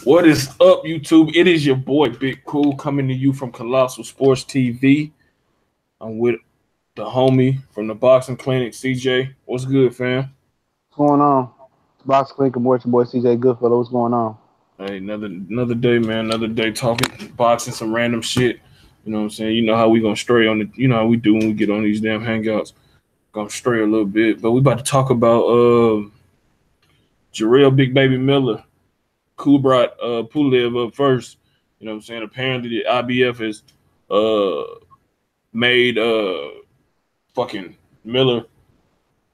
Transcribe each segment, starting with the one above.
What is up, YouTube? It is your boy Big Cool coming to you from Colossal Sports TV. I'm with the homie from the boxing clinic, CJ. What's good, fam? What's going on? Box Click, your boy CJ Goodfellow. What's going on? Hey, another day, man. Another day talking boxing, some random shit. You know what I'm saying? You know how we gonna stray on the. You know how we do when we get on these damn hangouts. Gonna stray a little bit, but we about to talk about Jarrell Big Baby Miller, Kurbat Pulev up first. You know what I'm saying? Apparently the IBF has made fucking Miller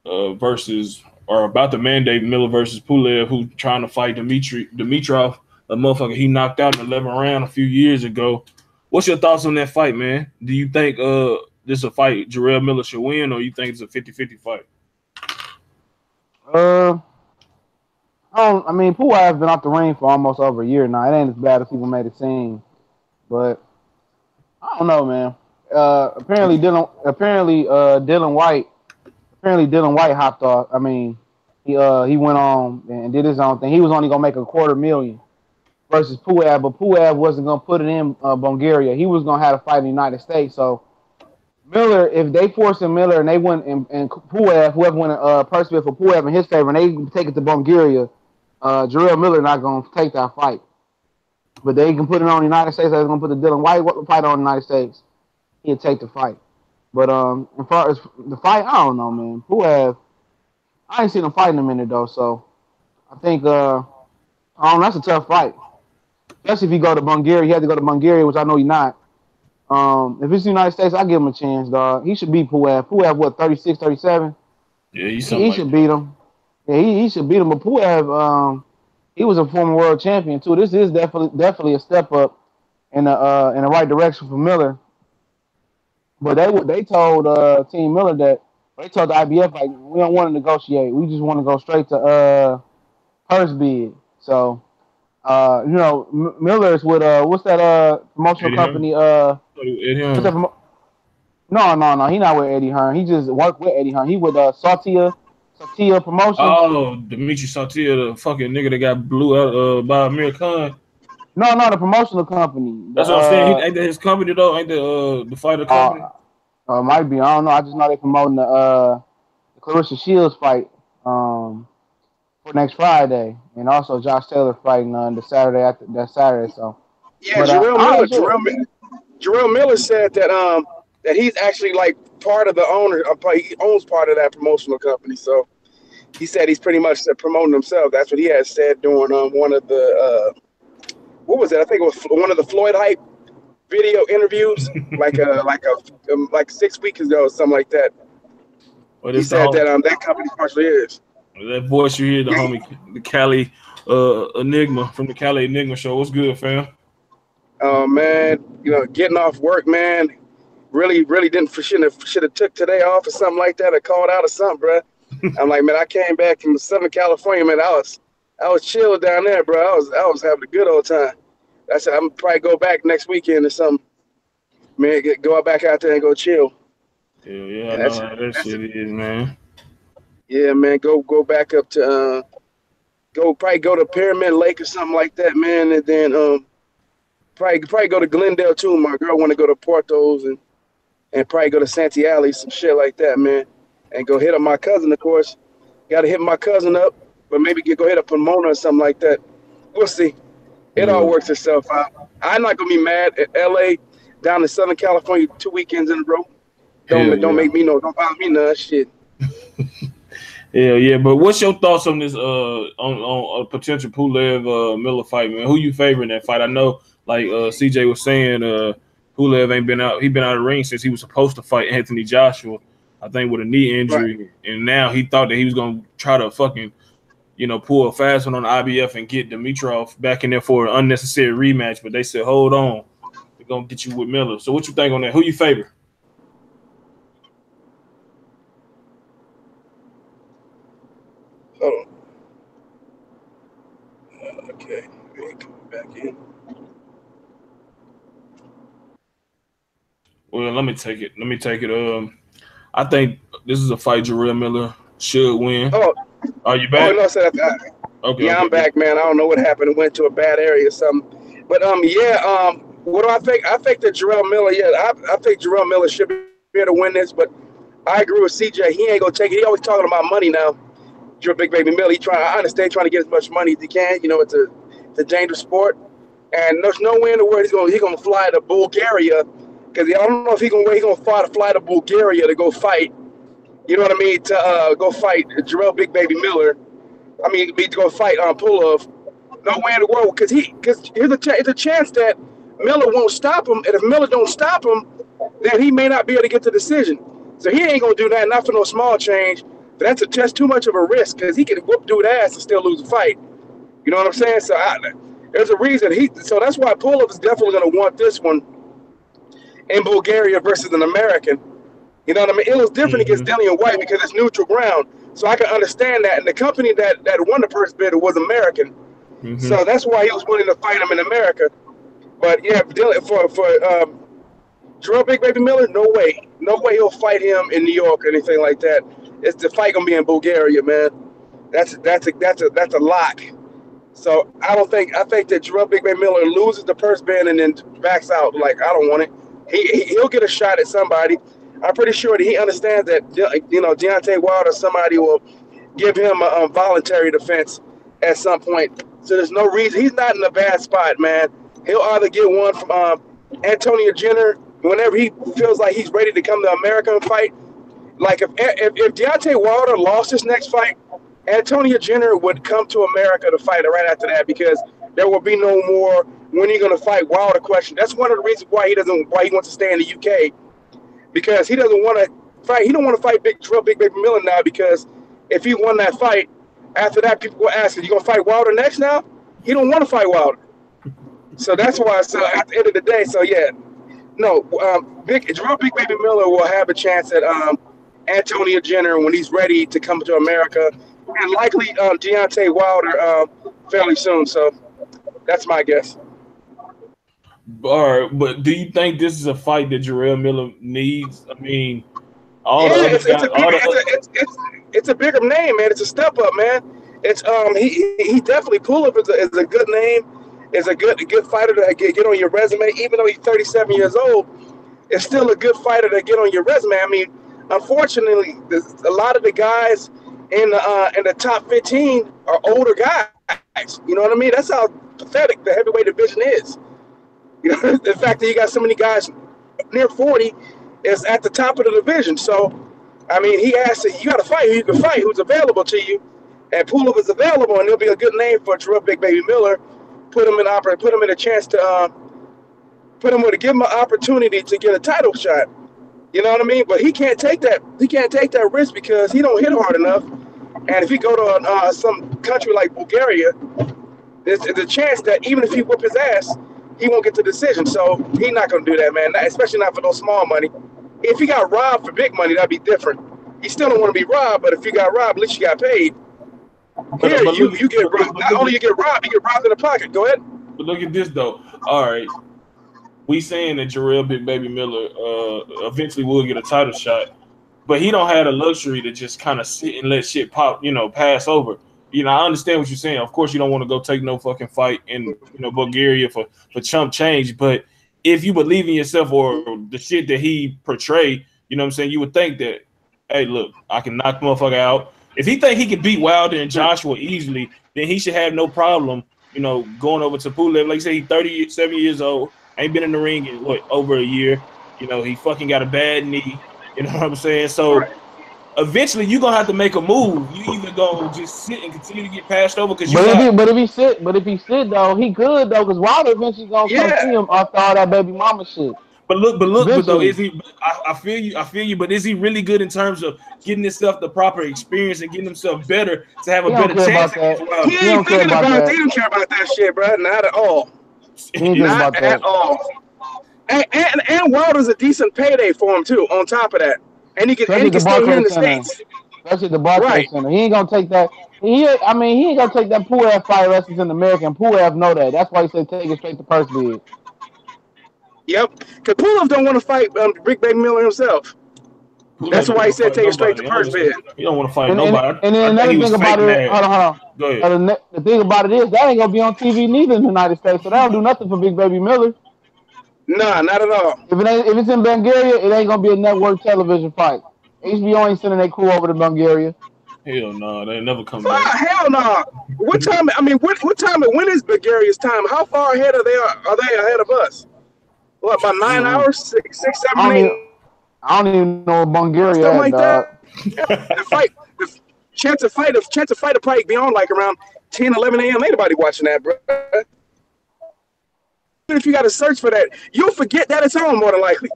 versus or about to mandate Miller versus Pulev, who's trying to fight Dimitrov, a motherfucker he knocked out in the 11th round a few years ago. What's your thoughts on that fight, man? Do you think this is a fight Jarrell Miller should win, or you think it's a 50-50 fight? I mean, Pulev been off the ring for almost over a year now. It ain't as bad as people made it seem, but I don't know, man. Apparently Dylan White hopped off. I mean, he went on and did his own thing. He was only gonna make $250,000 versus Pulev, but Pulev wasn't gonna put it in Bulgaria. He was gonna have to fight in the United States. So Miller, if they forced Miller and they went and Pulev, whoever went persevered for Pulev in his favor, and they take it to Bulgaria, Jarrell Miller not gonna take that fight. But they can put it on the United States. They're gonna put the Dylan White fight on the United States. He'd take the fight. But as far as the fight, I don't know, man. Pulev, I ain't seen him fight in a minute though, so I think that's a tough fight. Especially if you go to Bulgaria, you have to go to Bulgaria, which I know you're not. If it's the United States, I give him a chance, dog. He should beat Pulev. Pulev, what, 36, 37? Yeah, he should beat him. Yeah, he should beat him. But Pulev, he was a former world champion too. This is definitely a step up in the right direction for Miller. But they told Team Miller that they told the IBF like we don't want to negotiate. We just want to go straight to purse bid. So Miller's with what's that promotional company? Eddie Hearn. No. He not with Eddie Hearn. He just worked with Eddie Hearn. He with Sautia Promotions. Oh, Dimitri Sautia, the fucking nigga that got blew out by Amir Khan. No, the promotional company. That's what I'm saying. Ain't that his company though? Ain't the fighter company? Might be. I don't know. I just know they promoting the Clarissa Shields fight for next Friday, and also Josh Taylor fighting on the Saturday after that Saturday. So yeah, Jarrell Miller said that that he's actually like part of the owner. He owns part of that promotional company. So he said he's pretty much promoting himself. That's what he had said during one of the what was it? I think it was one of the Floyd Hype video interviews, like 6 weeks ago, or something like that. Well, he said that that company partially is. That voice you hear, the homie, the Cali Enigma from the Cali Enigma show. What's good, fam? Oh man, getting off work, man. Really should have took today off or something like that, or called out or something, bro. I'm like, man, I came back from Southern California, man. I was chill down there, bro. I was having a good old time. I said I'm probably go back next weekend or something. Man, go back out there and go chill. Yeah, I know how that shit is, man. Yeah, man, go back up to probably go to Pyramid Lake or something like that, man, and then probably go to Glendale too. My girl want to go to Portos and probably go to Santee Alley, some shit like that, man, and go hit up my cousin, of course. Got to hit my cousin up, but maybe go hit up Pomona or something like that. We'll see. It all works itself out. I'm not gonna be mad at LA down in Southern California 2 weekends in a row. Don't make me don't bother me none shit. Yeah. But what's your thoughts on this on a potential Pulev Miller fight, man? Who you favoring that fight? I know, like CJ was saying, Pulev ain't been out. He been out of the ring since he was supposed to fight Anthony Joshua, I think, with a knee injury, right. And now he thought that he was gonna try to fucking pull a fast one on the IBF and get Dimitrov back in there for an unnecessary rematch. But they said, hold on, we're gonna get you with Miller. So what you think on that? Who you favor? Hold on. Okay, coming back in. Well, let me take it. I think this is a fight Jarrell Miller should win. Oh, are you back? Oh, no, Okay, Yeah, I'm okay. back, man. I don't know what happened. Went to a bad area or something. But what do I think? I think that Jarrell Miller. Yeah, I think Jarrell Miller should be able to win this. But I agree with CJ. He ain't gonna take it. He always talking about money now. Drew Big Baby Miller. He trying. I understand trying to get as much money as he can. You know, it's a dangerous sport, and there's no way in the world he's gonna fly to Bulgaria because I don't know if he's gonna fly to Bulgaria to go fight. You know what I mean? To go fight Jarrell Big Baby Miller. I mean, to go fight Pulev. No way in the world, because it's a chance that Miller won't stop him, and if Miller don't stop him, then he may not be able to get the decision. So he ain't gonna do that, not for no small change. But that's too much of a risk, because he can whoop dude's ass and still lose the fight. You know what I'm saying? So there's a reason so that's why Pulev is definitely gonna want this one in Bulgaria versus an American. You know what I mean? It was different against Dillian White because it's neutral ground. So I can understand that. And the company that won the first bid was American. So that's why he was willing to fight him in America. But yeah, for Jarrell Big Baby Miller, no way. No way he'll fight him in New York or anything like that. It's the fight gonna be in Bulgaria, man. That's a lock. So I think that Jarrell Big Baby Miller loses the purse bid and then backs out. Like, I don't want it. He'll get a shot at somebody. I'm pretty sure that he understands that, you know, Deontay Wilder or somebody will give him a voluntary defense at some point. So there's no reason. He's not in a bad spot, man. He'll either get one from Antonio Jenner whenever he feels like he's ready to come to America and fight. Like, if Deontay Wilder lost his next fight, Antonio Jenner would come to America to fight right after that because there will be no more when are you going to fight Wilder question. That's one of the reasons why he wants to stay in the UK. Because he doesn't want to fight. He don't want to fight Big Baby Miller now because if he won that fight, after that people will ask him, you going to fight Wilder next now? He don't want to fight Wilder. So that's why, so at the end of the day, so yeah. No, Big Baby Miller will have a chance at Antonio Jenner when he's ready to come to America, and likely Deontay Wilder fairly soon. So that's my guess. All right, but do you think this is a fight that Jarrell Miller needs? I mean, it's a bigger name, man. It's a step up, man. It's he definitely Pulev is a good name. Is a good fighter to get on your resume. Even though he's 37 years old, it's still a good fighter to get on your resume. I mean, unfortunately, a lot of the guys in the top 15 are older guys. You know what I mean? That's how pathetic the heavyweight division is. You know, the fact that you got so many guys near 40 is at the top of the division. So, I mean, he asked, you got to fight who you can fight, who's available to you. And Pulev is available, and it'll be a good name for Jarrell Big Baby Miller. Put him in a chance to give him an opportunity to get a title shot. You know what I mean? But he can't take that. He can't take that risk because he don't hit hard enough. And if he go to some country like Bulgaria, there's a chance that even if he whoop his ass, he won't get the decision. So he's not going to do that, man. Especially not for no small money. If he got robbed for big money, that'd be different. He still don't want to be robbed, but if you got robbed, at least you got paid. Here, you get robbed. Not only you get robbed in the pocket. Go ahead. But look at this, though. All right. We saying that Jarrell Big Baby Miller eventually will get a title shot, but he don't have the luxury to just kind of sit and let shit pop, pass over. I understand what you're saying. Of course, you don't want to go take no fucking fight in Bulgaria for chump change. But if you believe in yourself or the shit that he portrayed, you know what I'm saying, you would think that, hey, look, I can knock the motherfucker out. If he think he can beat Wilder and Joshua easily, then he should have no problem, going over to Pulev. Like you say, he's 37 years old, ain't been in the ring in over a year. He fucking got a bad knee. You know what I'm saying? So eventually you're gonna have to make a move. You either go just sit and continue to get passed over because if he sit though, he could though, because Wilder eventually gonna come see him after all that baby mama shit. But though, is he? I feel you. But is he really good in terms of getting himself the proper experience and getting himself better to have a better chance? He ain't thinking about that. He don't care about that shit, bro. Not at all. Not at all. And Wilder's a decent payday for him too. On top of that, and he can stay here in the States. That's at the Barclays Center. He ain't gonna take that. He ain't gonna take that Pulev fight unless it's in America. And Pulev know that. That's why he said take it straight to purse bid. Yep, because Pulev don't want to fight Big Baby Miller himself. That's why he said take it straight to first bid. He don't want to fight nobody. And then another thing about it, hold on. Go ahead. The thing about it is that ain't gonna be on TV neither in the United States, so that don't do nothing for Big Baby Miller. Nah, not at all. If it's in Bulgaria, it ain't gonna be a network television fight. HBO ain't sending their crew over to Bulgaria. Hell no, they never come back. Hell no. What time? I mean, what time? When is Bulgaria's time? How far ahead are they ahead of us? What, about 9 hours? 6, 7, 8? I don't even know Bulgaria. Stuff like that. The chance of fight will probably be on like around 10, 11 a.m. Ain't nobody watching that, bro. If you got to search for that, you'll forget that it's on more than likely.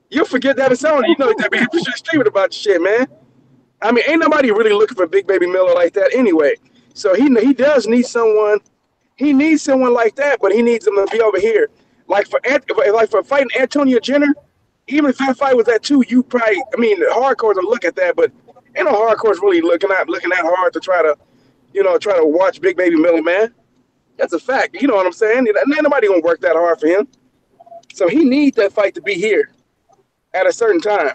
You'll forget that it's on. You know that man streaming about the shit, man. I mean, ain't nobody really looking for Big Baby Miller like that anyway. So he does need someone. He needs someone like that, but he needs him to be over here. Like for fighting Antonio Jenner, even if that fight was at 2, you probably, I mean, the hardcores will look at that, but ain't no hardcores really looking that hard to try to watch Big Baby Miller, man. That's a fact. You know what I'm saying? Ain't nobody gonna work that hard for him. So he needs that fight to be here at a certain time.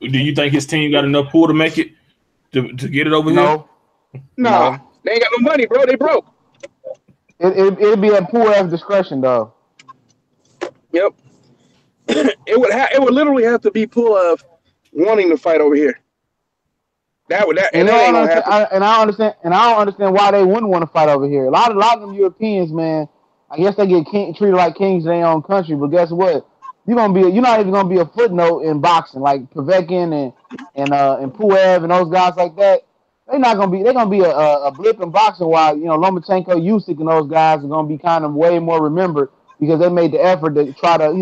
Do you think his team got enough pull to make it to get it over here? No, they ain't got no money, bro. They broke. It'd be at Pulev discretion, though. Yep. It would literally have to be Pulev wanting to fight over here. I don't understand why they wouldn't want to fight over here. A lot of them Europeans, man, I guess they get treated like kings in their own country. But guess what? You're not even gonna be a footnote in boxing, like Povetkin and Pulev and those guys like that. They're gonna be a blip in boxing. While Lomachenko, Usyk, and those guys are gonna be kind of way more remembered because they made the effort to try to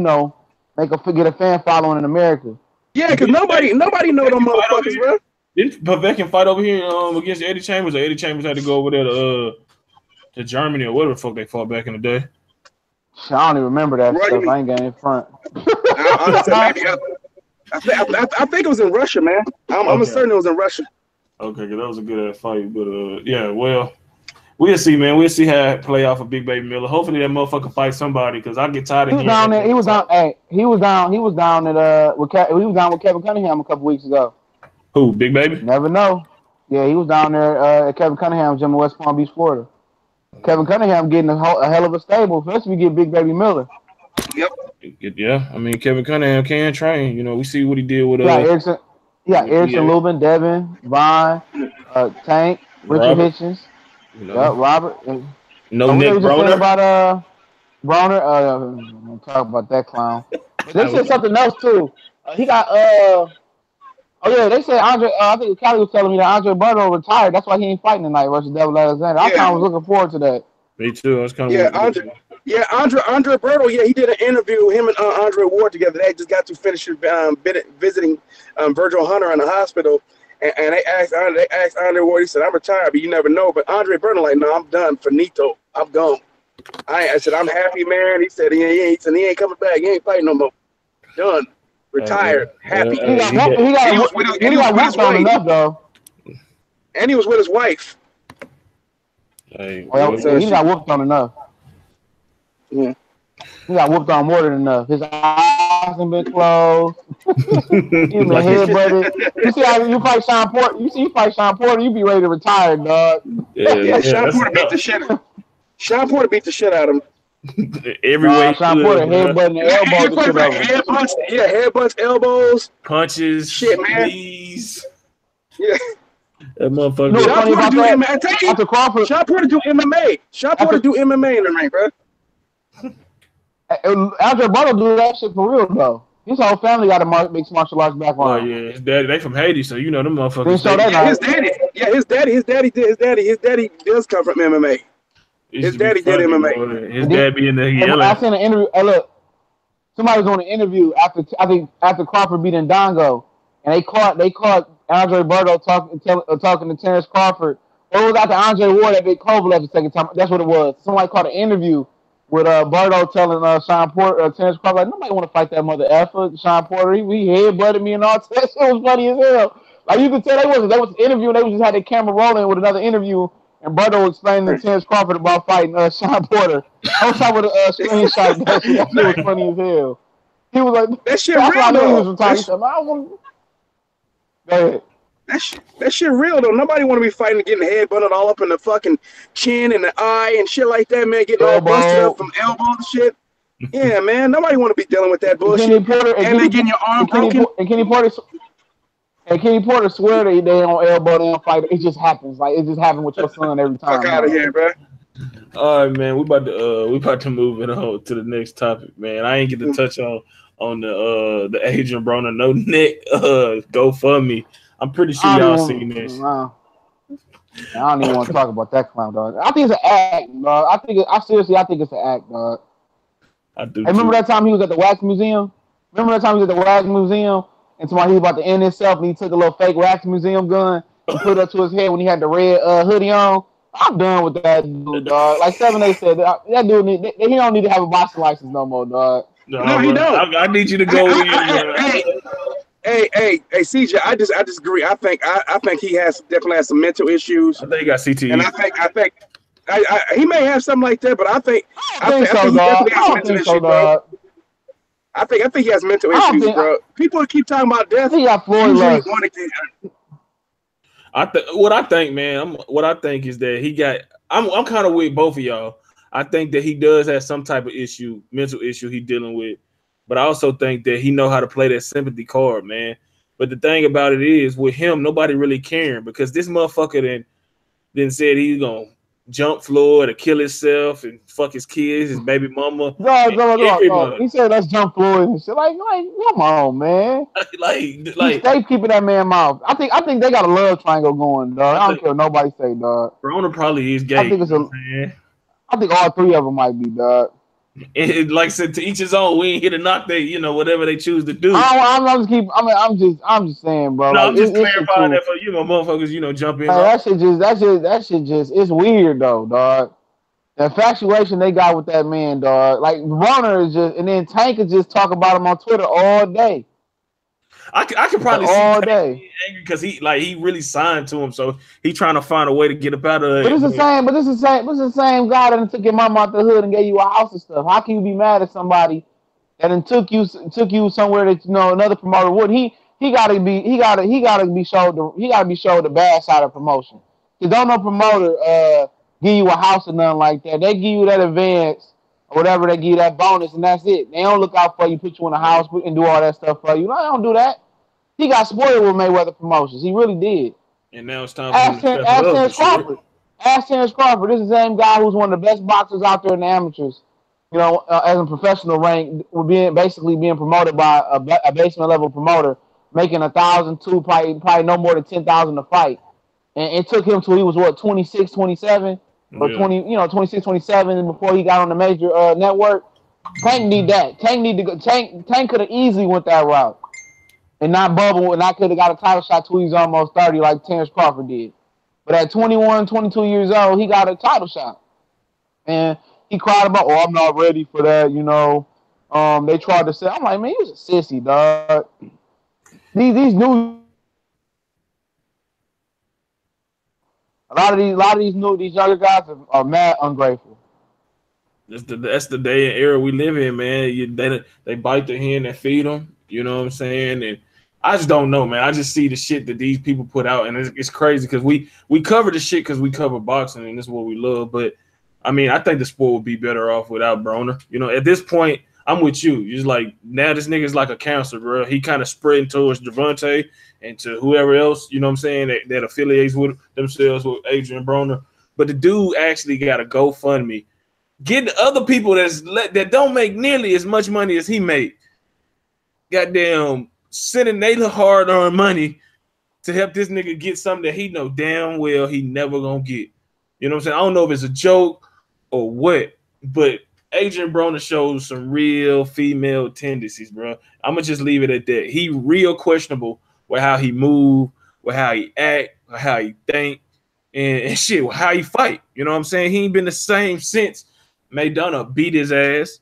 get a fan following in America. Yeah, because nobody know them motherfuckers, bro. Didn't Povetkin fight over here against Eddie Chambers, or Eddie Chambers had to go over there to Germany or whatever the fuck they fought back in the day? I don't even remember that stuff. I ain't getting in front. I think it was in Russia, man. I'm certain it was in Russia. Okay, because that was a good ass fight. But yeah, well, we'll see, man. We'll see how it play out for Big Baby Miller. Hopefully that motherfucker fight somebody, because I get tired of hearing. He was down with Kevin Cunningham a couple weeks ago. Who, Big Baby? Never know. Yeah, he was down there at Kevin Cunningham's gym in West Palm Beach, Florida. Kevin Cunningham getting a hell of a stable. First we get Big Baby Miller. Yep. Yeah, I mean Kevin Cunningham can train. We see what he did with Erickson Lubin, Devin, Vaughn, Tank, Richard Hitchens, Robert. Nick Broner. About Broner. I'm gonna talk about that clown. But they said something else too. He got they said Andre. I think Callie was telling me that Adrien Broner retired. That's why he ain't fighting tonight versus Devil Alexander. I kind of was looking forward to that. Me too. I was kind of Adrien Broner. Yeah, he did an interview. Him and Andre Ward together. They just got to finish visiting Virgil Hunter in the hospital, and they asked Andre Ward. He said, "I'm retired, but you never know." But Adrien Broner like, "No, I'm done. Finito. I'm gone." I said, "I'm happy, man." He said, "He ain't coming back. He ain't fighting no more. Done." Retired, happy. He got whooped on enough, though. And he was with his wife. He got whooped on enough. Yeah. He got whooped on more than enough. His eyes have been closed. He's been headbutted. You see how you fight Sean Porter? You fight Sean Porter, you be ready to retire, dog. Sean Porter beat the shit. Sean Porter beat the shit out of him. Every way. Sean Porter headbutting the elbows. Headbutts, elbows, punches, shit, man. knees. Yeah. That motherfucker. No, Sean Porter do MMA. Sean Porter do MMA. Sean Porter do MMA in the ring, bro. Adrien Broner do that shit for real though. His whole family got a mixed martial arts background. Oh yeah, his daddy. They from Haiti, so them motherfuckers. His daddy does come from MMA. His daddy did MMA. His dad be in the yelling. I seen an interview. Look, somebody was on an interview after Crawford beat Ndongo, and they caught Andre Berto talking to Terrence Crawford. It was after Andre Ward that big Kovalev the second time. That's what it was. Somebody caught an interview with Berto telling Sean Porter, Terrence Crawford, like, nobody want to fight that mother effer. Sean Porter, he headbutted me and all that. It was funny as hell. Like you could tell they was interviewing. They just had the camera rolling with another interview. And Berto explaining to Terrence Crawford about fighting Sean Porter. I was talking with a screenshot. That shit was funny as hell. He was like, that shit real though. He was retired. He said, Go ahead. That shit real though. Nobody want to be fighting, getting headbutted all up in the fucking chin and the eye and shit like that, man. Getting all busted up from elbows and shit. Yeah, man. Nobody want to be dealing with that bullshit. And they getting your arm broken. Kenny Porter swear they don't elbow, they don't fight. It just happens. Like it just happens with your son every time. Fuck out of here, bro. All right, man. We about to move it on to the next topic, man. I ain't get to touch on the Adrien Broner No Neck GoFundMe. I'm pretty sure y'all seen this. I don't even want to talk about that clown, dog. I think it's an act, dog. I think it's an act, dog. I do. Hey, remember that time he was at the Wax Museum? And somebody he was about to end himself, and he took a little fake Wax Museum gun and put it up to his head when he had the red hoodie on. I'm done with that dude, dog. Like 7A said, that dude he don't need to have a boxing license no more, dog. No, he don't. I need you to go in. Hey, CJ, I disagree. I think he definitely has some mental issues. I think he got CTE. And I think he may have something like that, but I think he definitely has mental issues, bro. I think he has mental issues, bro. People keep talking about death. He got Floyd left. What I think is that he got. I'm kind of with both of y'all. I think that he does have some type of mental issue he dealing with, but I also think that he know how to play that sympathy card, man. But the thing about it is, with him, nobody really caring because this motherfucker then said he's gonna jump Floyd or kill himself and fuck his kids, his baby mama. No. He said let's jump Floyd and shit. Like, come on, man. Stay keeping that man mouth. I think they got a love triangle going, dog. I don't care what nobody say, dog. Broner probably is gay. I think all three of them might be, dog. And like I said, to each his own. We ain't here to knock they, whatever they choose to do. I'm just saying, bro. No, I'm just clarifying that for motherfuckers, jump in. That shit just, it's weird though, dog. The infatuation they got with that man, dog. Like Broner is just, and then Tank could just talk about him on Twitter all day. I could probably see all day angry because he really signed to him, so he trying to find a way to get up out of it. But this is the same guy that took your mom out the hood and gave you a house and stuff. How can you be mad at somebody that took you somewhere that another promoter would? He gotta be showed the bad side of promotion. Cause don't no promoter give you a house or nothing like that. They give you that advance or whatever, they give you that bonus, and that's it. They don't look out for you, put you in a house, and do all that stuff for you. No, they don't do that. He got spoiled with Mayweather Promotions. He really did. And now it's time for him to step up. Ask Terrence Crawford. This is the same guy who's one of the best boxers out there in the amateurs. As a professional rank, being promoted by a basement level promoter, making 1,002, probably no more than 10,000 a fight. And it took him till he was 26, 27. Or 26, 27 before he got on the major network. Tank need that. Tank could have easily went that route and not bubble, and I could have got a title shot till he's almost 30 like Terrence Crawford did. But at 21, 22 years old, he got a title shot. And he cried about, I'm not ready for that, They tried to say, I'm like, man, he was a sissy, dog. These new A lot of these younger guys are mad ungrateful. That's the day and era we live in, man. They bite the hand that feed them. You know what I'm saying? And I just don't know, man. I just see the shit that these people put out, and it's crazy because we cover the shit because we cover boxing, and this is what we love. But I mean, I think the sport would be better off without Broner. At this point, I'm with you. It's like now this nigga's like a cancer, bro. He kind of spreading towards Javante and to whoever else, you know what I'm saying, that affiliates with themselves with Adrien Broner. But the dude actually got a GoFundMe. Getting other people that don't make nearly as much money as he made. Goddamn, sending their hard-earned money to help this nigga get something that he know damn well he never gonna get. You know what I'm saying? I don't know if it's a joke or what, but Adrien Broner shows some real female tendencies, bro. I'm gonna just leave it at that. He real questionable with how he move, with how he act, with how he think, and shit, with how he fight. You know what I'm saying? He ain't been the same since Maidana beat his ass,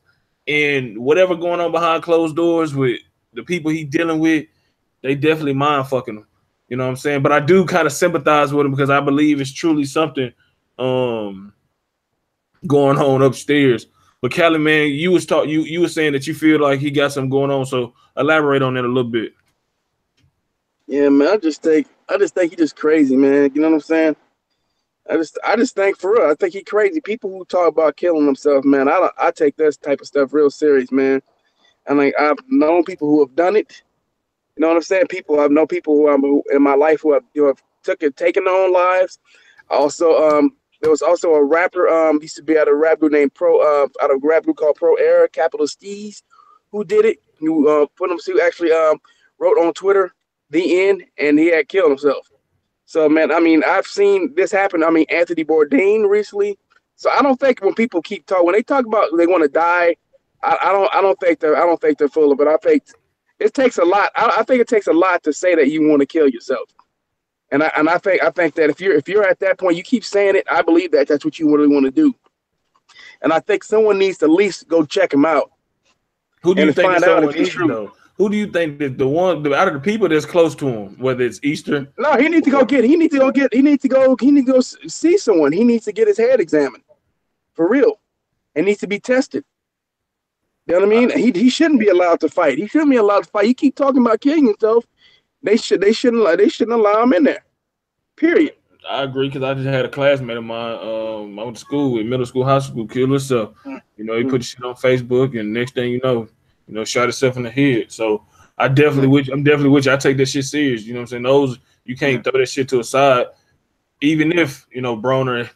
and whatever going on behind closed doors with the people he dealing with, they definitely mind fucking him. You know what I'm saying? But I do kind of sympathize with him because I believe it's truly something going on upstairs. But Cali, man, you were saying that you feel like he got something going on, so elaborate on that a little bit. Yeah, man. I just think he just crazy, man. You know what I'm saying? I just think for real, I think he crazy. People who talk about killing themselves, man, I take that type of stuff real serious, man. And like I've known people who have done it. You know what I'm saying? I've known people who in my life who have taken their own lives. Also, there was also a rapper used to be at a rap group named out of a rap group called Pro Era, Capital Steez, who did it. Who who actually wrote on Twitter the end, and he had killed himself. So, man, I mean, I've seen this happen. I mean, Anthony Bourdain recently. So I don't think when people when they talk about they want to die, I don't think they're full of it. I think it takes a lot. I think it takes a lot to say that you want to kill yourself. And I think that if you're at that point, you keep saying it. I believe that that's what you really want to do. And I think someone needs to at least go check him out. Who do you think find out if he's true? Though? Who do you think that the one out of the people that's close to him, whether it's Eastern? No, he needs to go see someone. He needs to get his head examined. For real. It needs to be tested. You know what I mean? He shouldn't be allowed to fight. He shouldn't be allowed to fight. You keep talking about killing yourself. They shouldn't allow him in there. Period. I agree because I just had a classmate of mine. I went to school with middle school, high school, killed herself. You know, he put shit on Facebook, and next thing you know, shot himself in the head. So I'm definitely with you. I take that shit serious. You know what I'm saying? Those you can't throw that shit to a side. Even if Broner,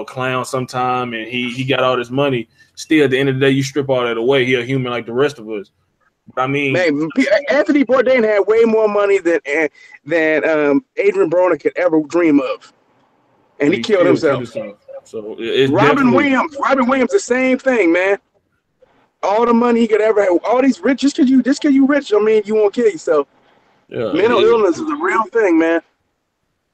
clown sometime, and he got all this money. Still, at the end of the day, you strip all that away. He a human like the rest of us. But I mean, man, Anthony Bourdain had way more money than Adrien Broner could ever dream of, and he killed himself. So it's Robin Williams, the same thing, man. All the money he could ever have, all these rich, just cause you rich, I mean, you won't kill yourself. Yeah, mental illness is a real thing, man.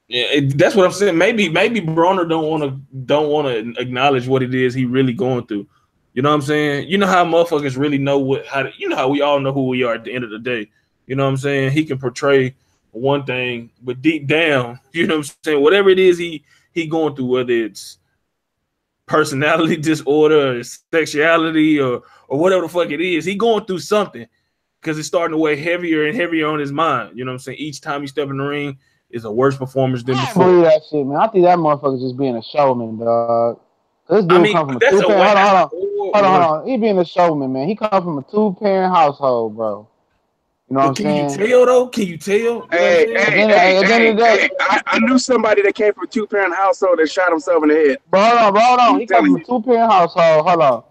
Yeah, that's what I'm saying. Maybe Broner don't want to acknowledge what it is he really going through. You know what I'm saying? You know how motherfuckers really know how we all know who we are at the end of the day. You know what I'm saying? He can portray one thing, but deep down, you know what I'm saying? Whatever it is he going through, whether it's personality disorder or sexuality or whatever the fuck it is, he going through something because it's starting to weigh heavier and heavier on his mind. You know what I'm saying? Each time he step in the ring is a worse performance than before. I believe that shit, man. I think that motherfucker's just being a showman, dog. This dude come from a two-parent. Hold on. He being a showman, man. He come from a two-parent household, bro. You know what I'm saying? Can you tell though? Can you tell? I knew somebody that came from a two-parent household that shot himself in the head. Bro, hold on. He come from a two-parent household. Hold on.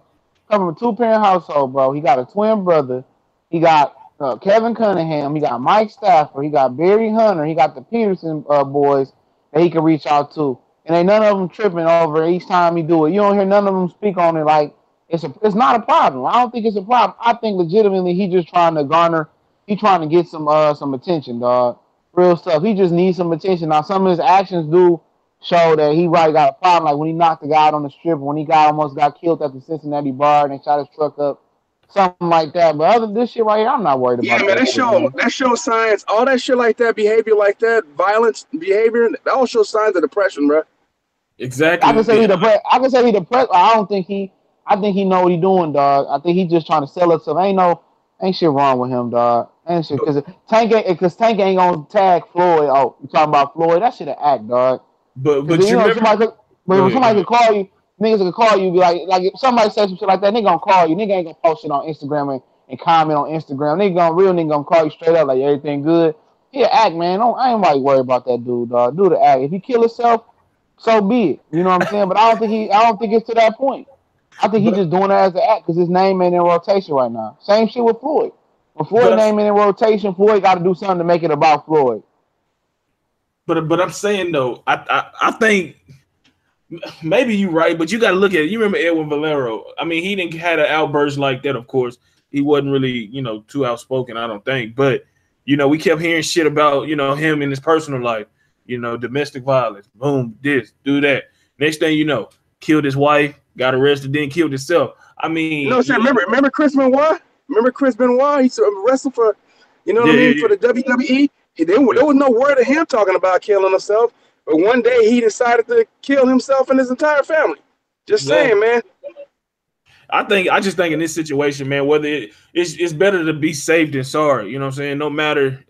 Come from a two-parent household, bro. He got a twin brother. He got Kevin Cunningham. He got Mike Stafford. He got Barry Hunter. He got the Peterson boys that he can reach out to. And ain't none of them tripping over each time he do it. You don't hear none of them speak on it like it's not a problem. I don't think it's a problem. I think legitimately he just trying to garner. He trying to get some attention, dog. Real stuff. He just needs some attention. Now some of his actions do show that he right got a problem. Like when he knocked the guy out on the strip, when he almost got killed at the Cincinnati bar and they shot his truck up, something like that. But other than this shit right here, I'm not worried about. Yeah, man, that shows signs. All that shit like that, behavior like that, violence behavior, that all shows signs of depression, bro. Exactly. I can say he depressed. I think he know what he doing, dog. I think he just trying to sell us. Ain't shit wrong with him, dog. Ain't shit because Tank ain't gonna tag Floyd. Oh, you talking about Floyd? That shit an act, dog. But you know, somebody could call you. Niggas could call you, be like if somebody says some shit like that, nigga gonna call you. Nigga ain't gonna post it on Instagram and comment on Instagram. Real nigga gonna call you straight up like everything good. He an act, man. I ain't like worried about that dude, dog. Do the act. If he kill himself, so be it. You know what I'm saying? But I don't think it's to that point. I think he's just doing it as an act because his name ain't in rotation right now. Same shit with Floyd. When Floyd's name ain't in rotation, Floyd got to do something to make it about Floyd. But I'm saying though, I think maybe you're right, but you got to look at it. You remember Edwin Valero? I mean, he didn't had an outburst like that. Of course, he wasn't really too outspoken. I don't think, but we kept hearing shit about him in his personal life. Domestic violence. Boom, this, do that. Next thing you know, killed his wife, got arrested, then killed himself. I mean, remember Chris Benoit? Remember Chris Benoit? He wrestled for, for the WWE. There was no word of him talking about killing himself. But one day he decided to kill himself and his entire family. Just saying, man. I just think in this situation, man, whether it's better to be safe than sorry. You know what I'm saying? No matter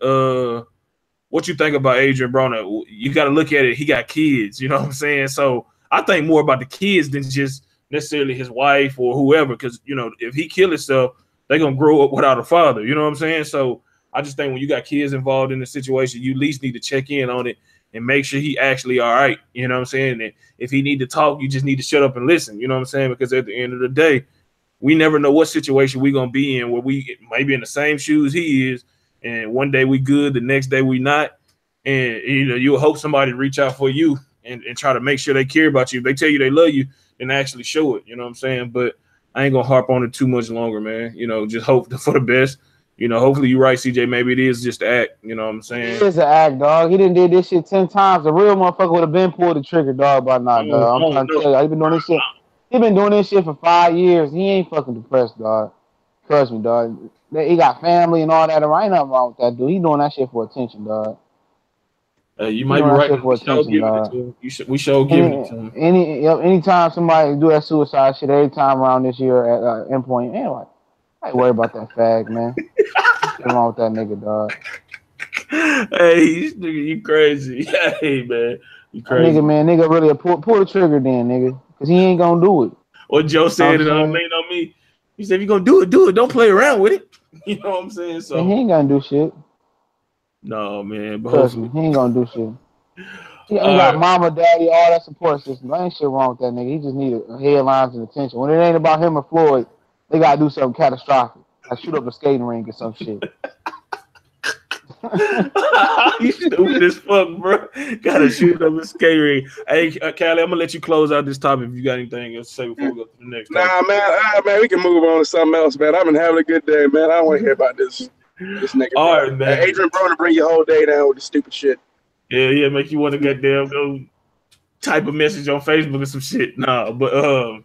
what you think about Adrien Broner? You got to look at it. He got kids. You know what I'm saying? So I think more about the kids than just necessarily his wife or whoever. Because if he kill himself, they're gonna grow up without a father. You know what I'm saying? So I just think when you got kids involved in the situation, you at least need to check in on it and make sure he actually all right. You know what I'm saying? And if he need to talk, you just need to shut up and listen. You know what I'm saying? Because at the end of the day, we never know what situation we're gonna be in, where we might be in the same shoes he is, and one day we good, the next day we not. And you'll hope somebody reach out for you and try to make sure they care about you. If they tell you they love you, then actually show it. You know what I'm saying? But I ain't gonna harp on it too much longer, man. Just hope for the best. Hopefully you're right, CJ. Maybe it is just an act. You know what I'm saying? It is an act, dog. He done did this shit 10 times. The real motherfucker would have been pulled the trigger, dog, by now, dog. I'm trying to tell you. He been doing this shit. He been doing this shit for 5 years. He ain't fucking depressed, dog. Trust me, dog. He got family and all that. There ain't nothing wrong with that dude. He doing that shit for attention, dog. You might be right. We show giving it to him. Anytime somebody do that suicide shit, every time around this year at endpoint, man, like, I ain't worried about that fag, man. What's wrong with that nigga, dog? Hey, nigga, you crazy. Hey, man. You crazy. Nigga really pull the trigger then, nigga. Because he ain't going to do it. What Joe said, it on me. He said, if you're going to do it. Don't play around with it. You know what I'm saying? So he ain't going to do shit. No, man. But trust me, he ain't going to do shit. He got mama, daddy, all that support system. There ain't shit wrong with that nigga. He just needed headlines and attention. When it ain't about him or Floyd, they got to do something catastrophic. Like shoot up a skating rink or some shit. You stupid as fuck, bro. Gotta shoot up a skating rink. Hey, Callie, I'm gonna let you close out this topic if you got anything else to say before we go to the next topic. Man, we can move on to something else, man. I've been having a good day, man. I don't want to hear about this nigga. All right, man. Adrien Broner bring your whole day down with the stupid shit. Yeah, make you want to goddamn go type a message on Facebook or some shit. Nah, but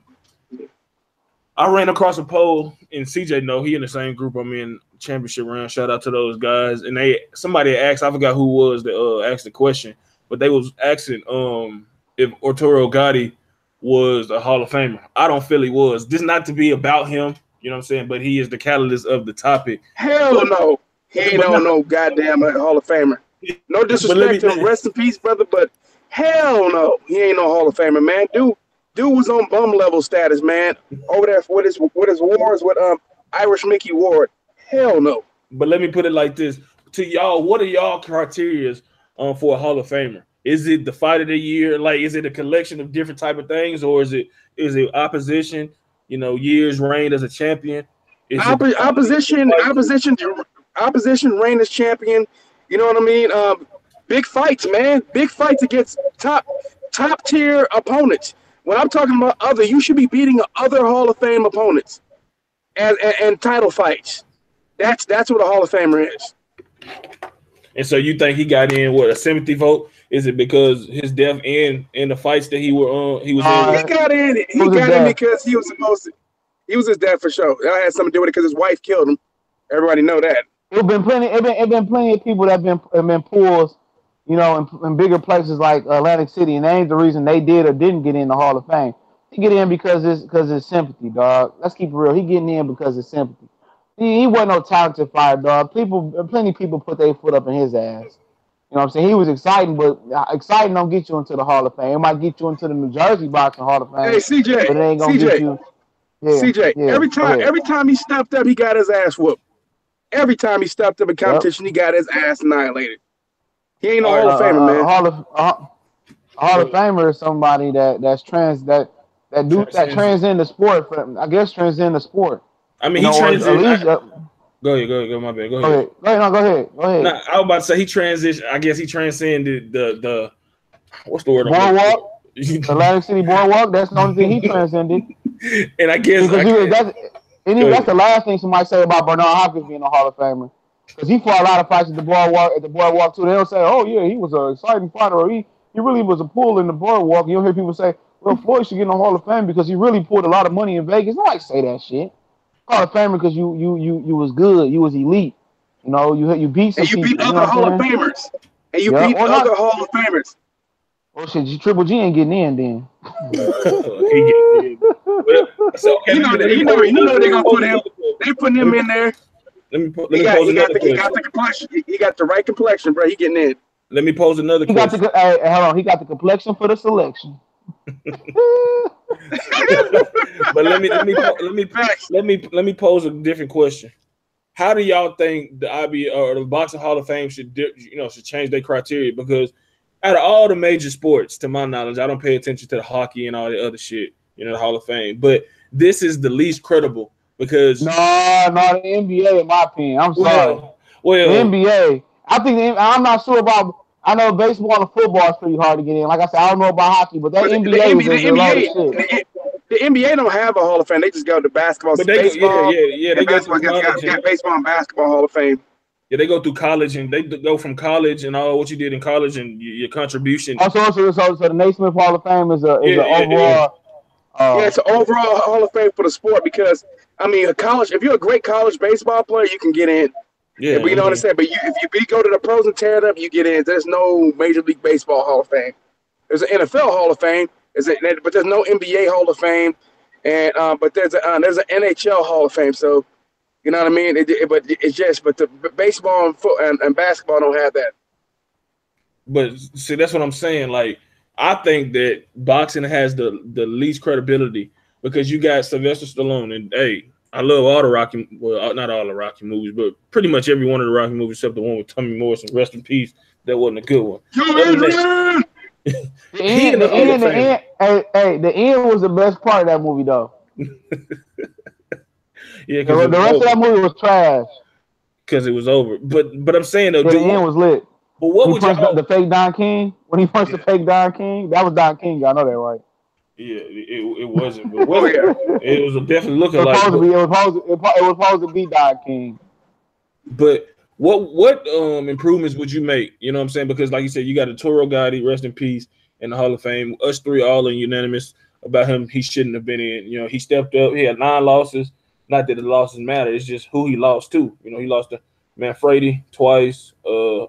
I ran across a poll, and CJ know he in the same group I'm in, championship round. Shout out to those guys. And somebody asked, I forgot who was that asked the question, but they was asking if Arturo Gatti was a Hall of Famer. I don't feel he was. This not to be about him, you know what I'm saying, but he is the catalyst of the topic. Hell no. He ain't no goddamn Hall of Famer. No disrespect to him, rest in peace, brother, but hell no. He ain't no Hall of Famer, man. Dude was on bum level status, man. Over there with his wars with Irish Mickey Ward. Hell no. But let me put it like this. To y'all, what are y'all criteria for a Hall of Famer? Is it the fight of the year? Like, is it a collection of different type of things, or is it opposition? Years reigned as a champion. Opposition reign as champion. You know what I mean? Big fights, man. Big fights against top tier opponents. When I'm talking about other, you should be beating other Hall of Fame opponents and title fights. That's what a Hall of Famer is. And so you think he got in a sympathy vote? Is it because his death and the fights that he was in? He got in. He got in because he was supposed to. He was his dad for sure. That had something to do with it because his wife killed him. Everybody know that. It been plenty of people that have been pulled, in bigger places like Atlantic City, and that ain't the reason they did or didn't get in the Hall of Fame. He get in because it's sympathy, dog. Let's keep it real. He getting in because it's sympathy. He wasn't no talented fighter, dog. Plenty of people put their foot up in his ass. You know what I'm saying? He was exciting, but exciting don't get you into the Hall of Fame. It might get you into the New Jersey Boxing Hall of Fame. Hey, CJ. But it ain't gonna get you. Yeah, CJ. Yeah, every time he stepped up, he got his ass whooped. Every time he stepped up in competition, he got his ass annihilated. He ain't no Hall of Famer, man. Hall of Famer is somebody that transcend the sport. Transcend the sport. I mean, he transcended. Go ahead. My bad. Go ahead. Go ahead. Nah, I was about to say he transitioned. I guess he transcended the what's the word? Boardwalk. Atlantic City Boardwalk. That's the only thing he transcended. And I guess that's the last thing somebody say about Bernard Hopkins being a Hall of Famer, because he fought a lot of fights at the boardwalk too. They don't say, "Oh yeah, he was an exciting fighter," or he really was a pull in the boardwalk. You don't hear people say, "Well, Floyd should get in the Hall of Fame because he really pulled a lot of money in Vegas." Nobody say that shit. Hall of Famer because you was good, you was elite. You beat some people. You beat other Hall of Famers. And you beat other Hall of Famers. Oh shit, Triple G ain't getting in then. He getting in. So, you know they're gonna put him. They putting him in there. Let me pose another question. He got the complexion. He got the right complexion, bro. He getting in. Let me pose another question. Hold on. He got the complexion for the selection. But let me pose a different question. How do y'all think the the Boxing Hall of Fame should change their criteria? Because out of all the major sports, to my knowledge, I don't pay attention to the hockey and all the other shit, the Hall of Fame. But this is the least credible because the NBA, in my opinion. I'm sorry. Well, the NBA. I'm not sure about. I know baseball and football is pretty hard to get in. Like I said, I don't know about hockey, but that NBA is a lot of shit. The NBA don't have a Hall of Fame. They just go to basketball. But baseball, they go through college. Got baseball and basketball Hall of Fame. Yeah, they go through college, and they go from college and all what you did in college and your contribution. So the Naismith Hall of Fame is overall. It's an overall Hall of Fame for the sport because if you're a great college baseball player, you can get in. Yeah, but you know what I'm saying. But if you go to the pros and tear it up, you get in. There's no Major League Baseball Hall of Fame. There's an NFL Hall of Fame. But there's no NBA Hall of Fame, and but there's an NHL Hall of Fame. So, you know what I mean. But the baseball and basketball don't have that. But see, that's what I'm saying. Like, I think that boxing has the least credibility because you got Sylvester Stallone, and hey, I love all the Rocky. Well, not all the Rocky movies, but pretty much every one of the Rocky movies except the one with Tommy Morrison. Rest in peace. That wasn't a good one. The end was the best part of that movie, though. Yeah, the rest of that movie was trash because it was over. But I'm saying though, the end was lit. But what would the fake Don King? When he punched the fake Don King, that was Don King. I know that, right? Yeah, it wasn't. But it was definitely looking like it was supposed to be Don King. But what improvements would you make? You know what I'm saying? Because like you said, you got Arturo Gatti, rest in peace, in the Hall of Fame. Us three all are unanimous about him. He shouldn't have been in. He stepped up. He had 9 losses. Not that the losses matter. It's just who he lost to. He lost to Manfredi twice,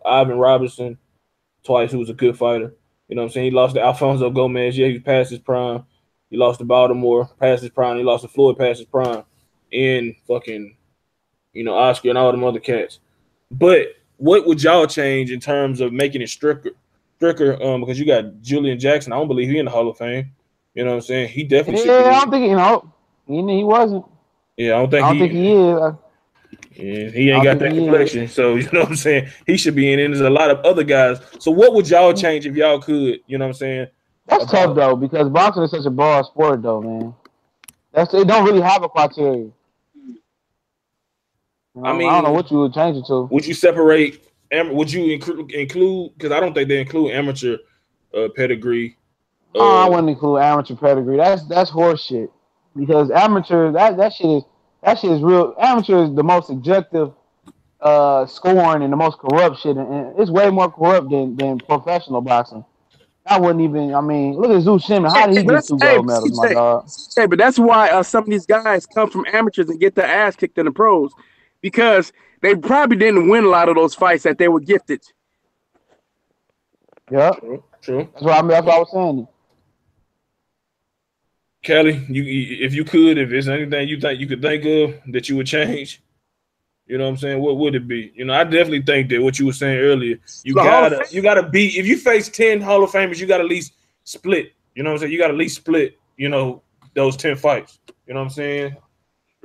Ivan Robinson twice, who was a good fighter. You know what I'm saying? He lost to Alfonso Gomez. Yeah, he was past his prime. He lost to Baltimore past his prime. He lost to Floyd past his prime. And fucking, Oscar and all them other cats. But what would y'all change in terms of making it stricter? Because you got Julian Jackson. I don't believe he's in the Hall of Fame. You know what I'm saying? He definitely should be. I don't think he wasn't. Yeah, I don't think he is. Yeah, he ain't got that complexion. So, you know what I'm saying? He should be in. And there's a lot of other guys. So what would y'all change if y'all could? You know what I'm saying? That's tough, though, because boxing is such a broad sport, though, man. It don't really have a criteria. I don't know what you would change it to. Would you separate? Would you include? Because I don't think they include amateur pedigree. I wouldn't include amateur pedigree. That's horse shit. Because amateur, that shit is real. Amateur is the most subjective scoring and the most corrupt shit, and it's way more corrupt than professional boxing. I wouldn't even. Look at Zeus Shimon. How did he get 2 gold medals, my dog? Hey, but that's why some of these guys come from amateurs and get their ass kicked in the pros. Because they probably didn't win a lot of those fights that they were gifted. Yeah, true. That's what I was saying. Kelly, if there's anything you think you could think of that you would change, you know what I'm saying? What would it be? I definitely think that what you were saying earlier, you gotta beat. If you face 10 Hall of Famers, you gotta at least split. You know what I'm saying? You gotta at least split. Those 10 fights. You know what I'm saying?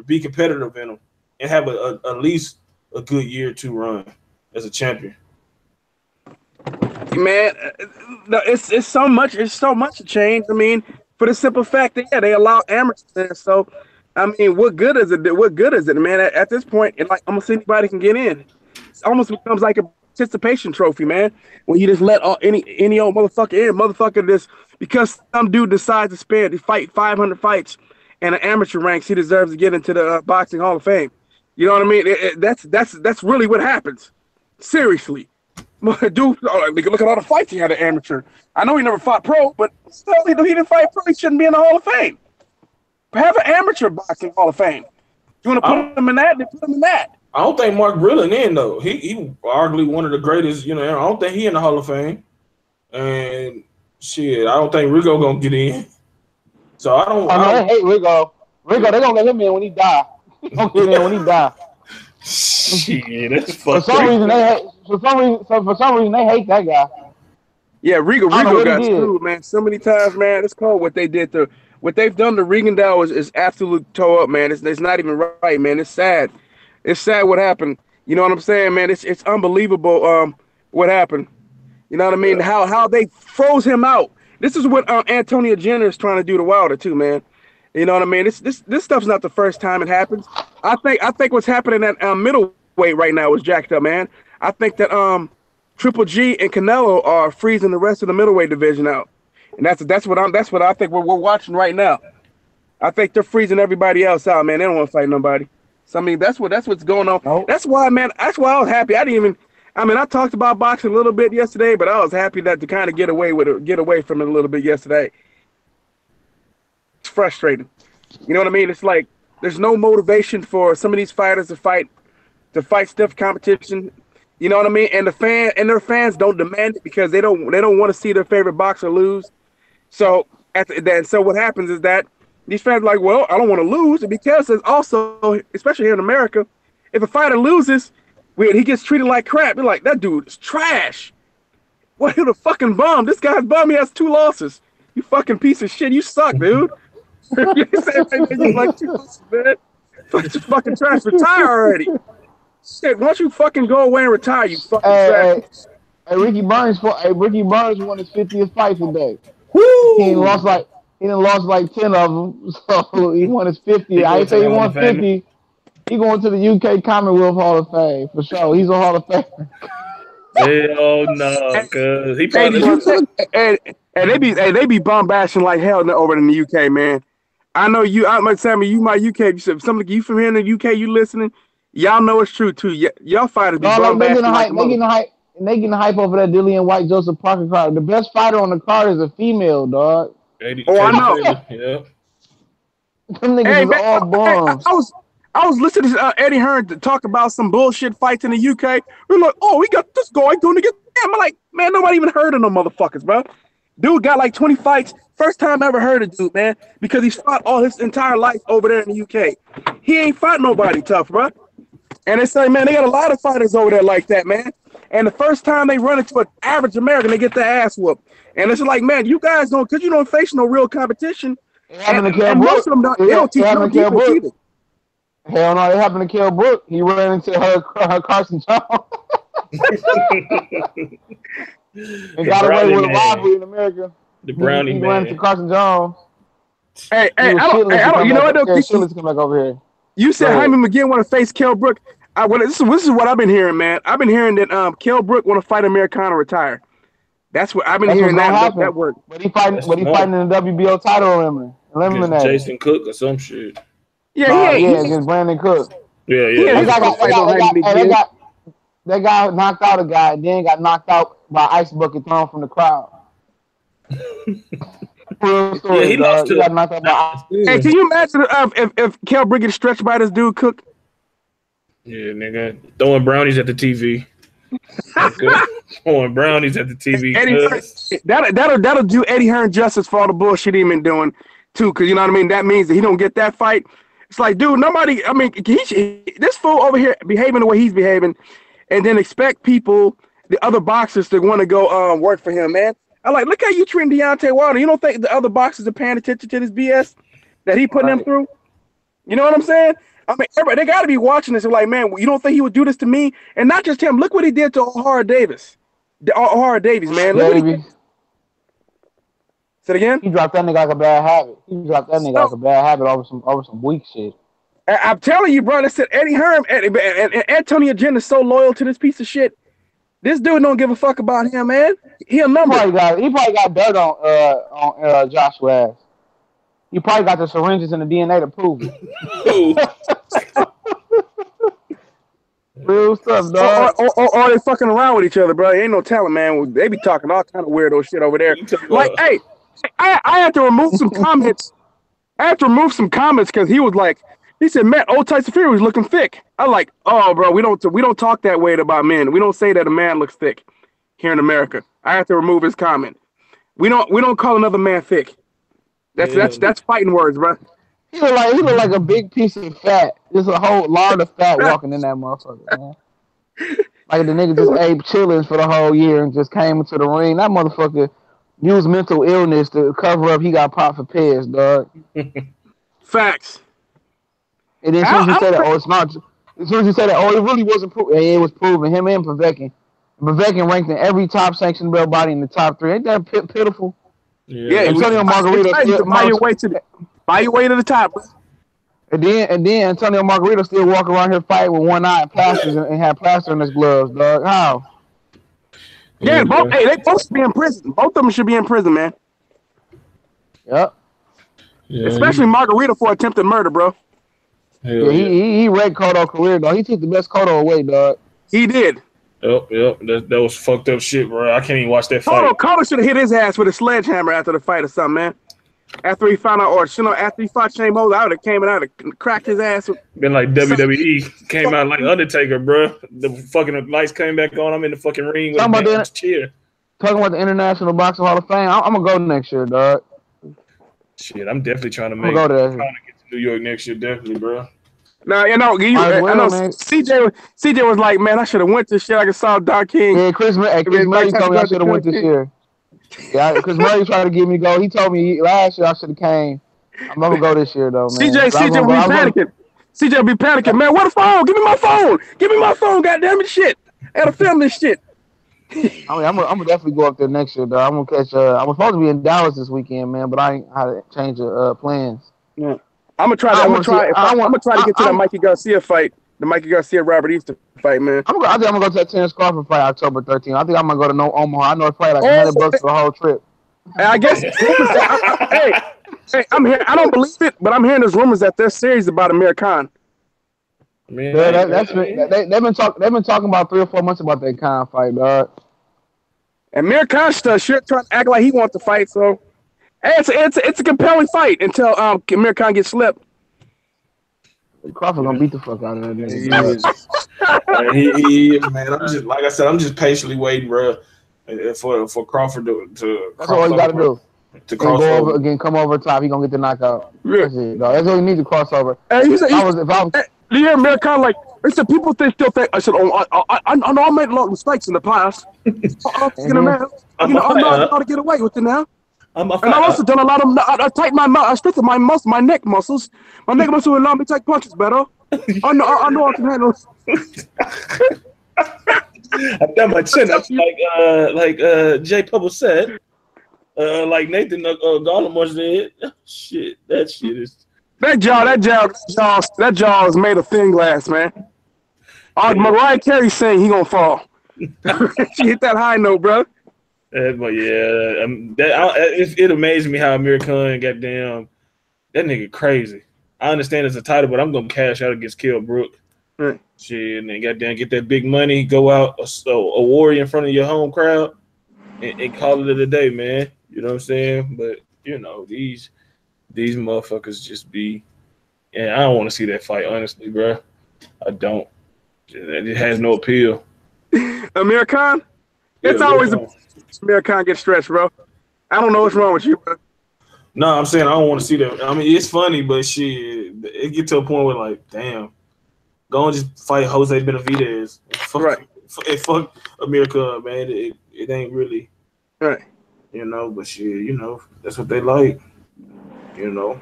Be competitive in them. And have at least a good year or 2 run as a champion. Man, it's so much. It's so much to change. For the simple fact that they allow amateurs. So, what good is it? What good is it, man? At this point, almost anybody can get in. It almost becomes like a participation trophy, man. When you just let any old motherfucker just because some dude decides to fight 500 fights and an amateur ranks, he deserves to get into the Boxing Hall of Fame. You know what I mean? That's really what happens. Seriously. Dude, look at all the fights he had at amateur. I know he never fought pro, but still, he didn't fight pro. He shouldn't be in the Hall of Fame. Have an amateur boxing Hall of Fame. You want to put him in that? Then put him in that. I don't think Mark Brillen in, though. He arguably one of the greatest, I don't think he in the Hall of Fame. And shit, I don't think Rigo going to get in. So I don't. They hate Rigo. They're going to let him in when he die. He going to get in when he die. Shit, that's For fucked some up. reason they hate that guy. Yeah, Rigo I don't know what he got did. screwed, man. So many times, man. It's called what they did to what they've done to Regendow is absolute toe up, man. It's not even right, man. It's sad. It's sad what happened. You know what I'm saying, man? It's unbelievable. What happened? You know what I mean? Yeah. How they froze him out. This is what Antonia Jenner is trying to do to Wilder too, man. You know what I mean? This stuff's not the first time it happens. I think what's happening at middleweight right now is jacked up, man. I think that Triple G and Canelo are freezing the rest of the middleweight division out, and that's what I think we're watching right now. I think they're freezing everybody else out, man. They don't want to fight nobody. So I mean, that's what's going on. Nope. That's why, man. That's why I was happy. I talked about boxing a little bit yesterday, but I was happy that to kind of get away from it a little bit yesterday. It's frustrating. You know what I mean? It's like there's no motivation for some of these fighters to fight stiff competition. You know what I mean? And their fans don't demand it because they don't want to see their favorite boxer lose. So so what happens is that these fans are like, well, I don't want to lose, and because there's also, especially here in America, if a fighter loses, he gets treated like crap. They're like, that dude is trash. What a fucking bum. This guy's bum. He has 2 losses. You fucking piece of shit. You suck, dude. You like 2 losses, man. Just fucking trash. Retire already. Shit, why don't you fucking go away and retire, you fucking trash. Hey, Ricky Burns won his 50th fight today. Woo! He lost like 10 of them, so he won his 50. I ain't say he won 50. He going to the UK Commonwealth Hall of Fame for sure. He's a Hall of Famer. Hell no, cause he probably. And they be bombasting like hell over in the UK, man. I know you. I'm like Sammy, you my UK. Some of you from here in the UK, you listening? Y'all know it's true too. Y'all fighters be bombasting. They getting hype over that Dillian White Joseph Parker card. The best fighter on the card is a female, dog. I know. Yeah. Them niggas is all bums. I was listening to Eddie Hearn talk about some bullshit fights in the UK. We're like, oh, we got this guy going to get. I'm like, man, nobody even heard of no motherfuckers, bro. Dude got like 20 fights. First time I ever heard of dude, man, because he's fought all his entire life over there in the UK. He ain't fought nobody tough, bro. And it's like, man, they got a lot of fighters over there like that, man. And the first time they run into an average American, they get their ass whooped. And it's like, man, you guys don't, because you don't face no real competition. And most of them don't, they don't teach no defense either. Hell no, it happened to Kell Brook. He ran into her Carson Jones. And got away with a robbery in America. The Brownie man. He ran into Carson Jones. Hey, I don't, you know what? Shillings come back over here. You said Jaime McGinn want to face Kell Brook. This is what I've been hearing, man. I've been hearing that Kell Brook want to fight Americana retire. That's what I've been hearing. That word. But he fighting in the WBO title eliminator. Jason Cook or some shit. Yeah, against Brandon Cook. Yeah. That guy knocked out a guy, and then got knocked out by ice bucket thrown from the crowd. Real story, he lost to. He got knocked out by ice. Hey, can you imagine if Kell Brook gets stretched by this dude Cook? Yeah, nigga, throwing brownies at the TV. Throwing brownies at the TV. That'll do Eddie Hearn justice for all the bullshit he been doing too, because you know what I mean. That means that he don't get that fight. It's like, dude, nobody. I mean, this fool over here behaving the way he's behaving, and then expect people, the other boxers, to want to go work for him, man. I like, look how you treating Deontay Wilder. You don't think the other boxers are paying attention to this BS that he putting them through? You know what I'm saying? I mean, everybody, they got to be watching this and like, man, you don't think he would do this to me? And not just him. Look what he did to O'Hara Davis. O'Hara Davies, man. Look what he... Say it again? He dropped that nigga like a bad habit. Over some weak shit. I'm telling you, bro. I said Eddie Hearn and Antonio Jenner is so loyal to this piece of shit. This dude don't give a fuck about him, man. He a number. He probably got dirt on Joshua ass. He probably got the syringes and the DNA to prove it. Real stuff, dog. Or they fucking around with each other, bro. Ain't no telling, man. They be talking all kind of weirdo shit over there. Like, hey, I had to remove some comments. Because he was like, he said, man, old Tyson Fury was looking thick. I was like, oh, bro, we don't talk that way about men. We don't say that a man looks thick here in America. I have to remove his comment. We don't call another man thick. That's fighting words, bro. He look like a big piece of fat. There's a whole lard of fat walking in that motherfucker, man. Like the nigga just ate chillings for the whole year and just came into the ring. That motherfucker used mental illness to cover up he got popped for piss, dog. Facts. And then as soon as you say that, oh, it's not. As soon as you say that, oh, it really wasn't proven. It was proven. Him and Povetkin. Povetkin ranked in every top sanctioned belt body in the top 3. Ain't that pitiful? Yeah. Antonio Margarito buy your way to the top. And then Antonio Margarito still walk around here fighting with one eye and plasters and have plaster in his gloves, dog. How? Yeah, they both should be in prison. Both of them should be in prison, man. Yep. Yeah, especially Margarito for attempted murder, bro. Yeah, he wrecked Cotto's career, dog. He took the best Cotto away, dog. He did. Yep. That was fucked up shit, bro. I can't even watch that fight. Cotto should have hit his ass with a sledgehammer after the fight or something, man. After he found out, or after he fought Shane Mosley, I would have came out and cracked his ass. Been like WWE came out like Undertaker, bro. The fucking lights came back on. I'm in the fucking ring with a chair. Talking about the International Boxing Hall of Fame, I'm gonna go next year, dog. Shit, I'm definitely trying to get to New York next year, definitely, bro. Now I know CJ was like, man, I should have went this shit. I could saw Doc King. Yeah, Chris Murray told me I should have went this year. Yeah, Chris Murray tried to get me go. He told me last year I should have came. I'm gonna go this year though, man. CJ will be panicking. CJ will be panicking, man. What the phone? Give me my phone. Give me my phone. Goddamn it, shit. I gotta film this shit. I'm gonna definitely go up there next year, though. I'm gonna catch. I was supposed to be in Dallas this weekend, man, but I ain't had to change the plans. Yeah. I'm gonna try to get to the Mikey Garcia fight, the Mikey Garcia Robert Easter fight, man. I think I'm gonna go to that Terrence Crawford fight October 13th. I think I'm gonna go to Omaha. I know it's probably like $100 for the whole trip. I guess. Hey, I'm here. I don't believe it, but I'm hearing there's rumors that there's series about Amir Khan. Man, they've been talking about 3 or 4 months about that Khan fight, dog. And Amir Khan sure trying to act like he wants to fight, so hey, it's a compelling fight until Amir Khan gets slipped. Crawford gonna beat the fuck out of that nigga. Man, I'm just patiently waiting, bro, for Crawford to. That's all he got to do. To cross go over again, come over top. He gonna get the knockout. Yeah. That's it, dog. That's all he needs to cross over. Hey, yeah, Amir Khan, like I said, people still think. I said, I know I made a lot of mistakes in the past. I know how to get away with it now. And I've also done a lot of. I tightened I strengthened my neck muscles. My neck muscles will allow me to take punches better. I know I can handle. I've done my chin up like Jay Pubble said. Like Nathan Gollum was did. Shit, that shit is. That jaw is made of thin glass, man. Mariah Carey saying he gonna fall. She hit that high note, bro. But yeah, it amazed me how Amir Khan goddamn that nigga crazy. I understand it's a title, but I'm gonna cash out against Kell Brook. Right. Shit, and then goddamn get that big money, go out a warrior in front of your home crowd, and call it a day, man. You know what I'm saying? But you know these motherfuckers just be, and I don't want to see that fight, honestly, bro. I don't. It has no appeal. Amir Khan, it's always Amir Khan gets stretched, bro. I don't know what's wrong with you, bro. No, I'm saying I don't want to see that. I mean, it's funny, but shit, it get to a point where like, damn, go and just fight Jose Benavidez. Fuck Amir Khan, man. It ain't really right. You know, but shit, you know, that's what they like. You know.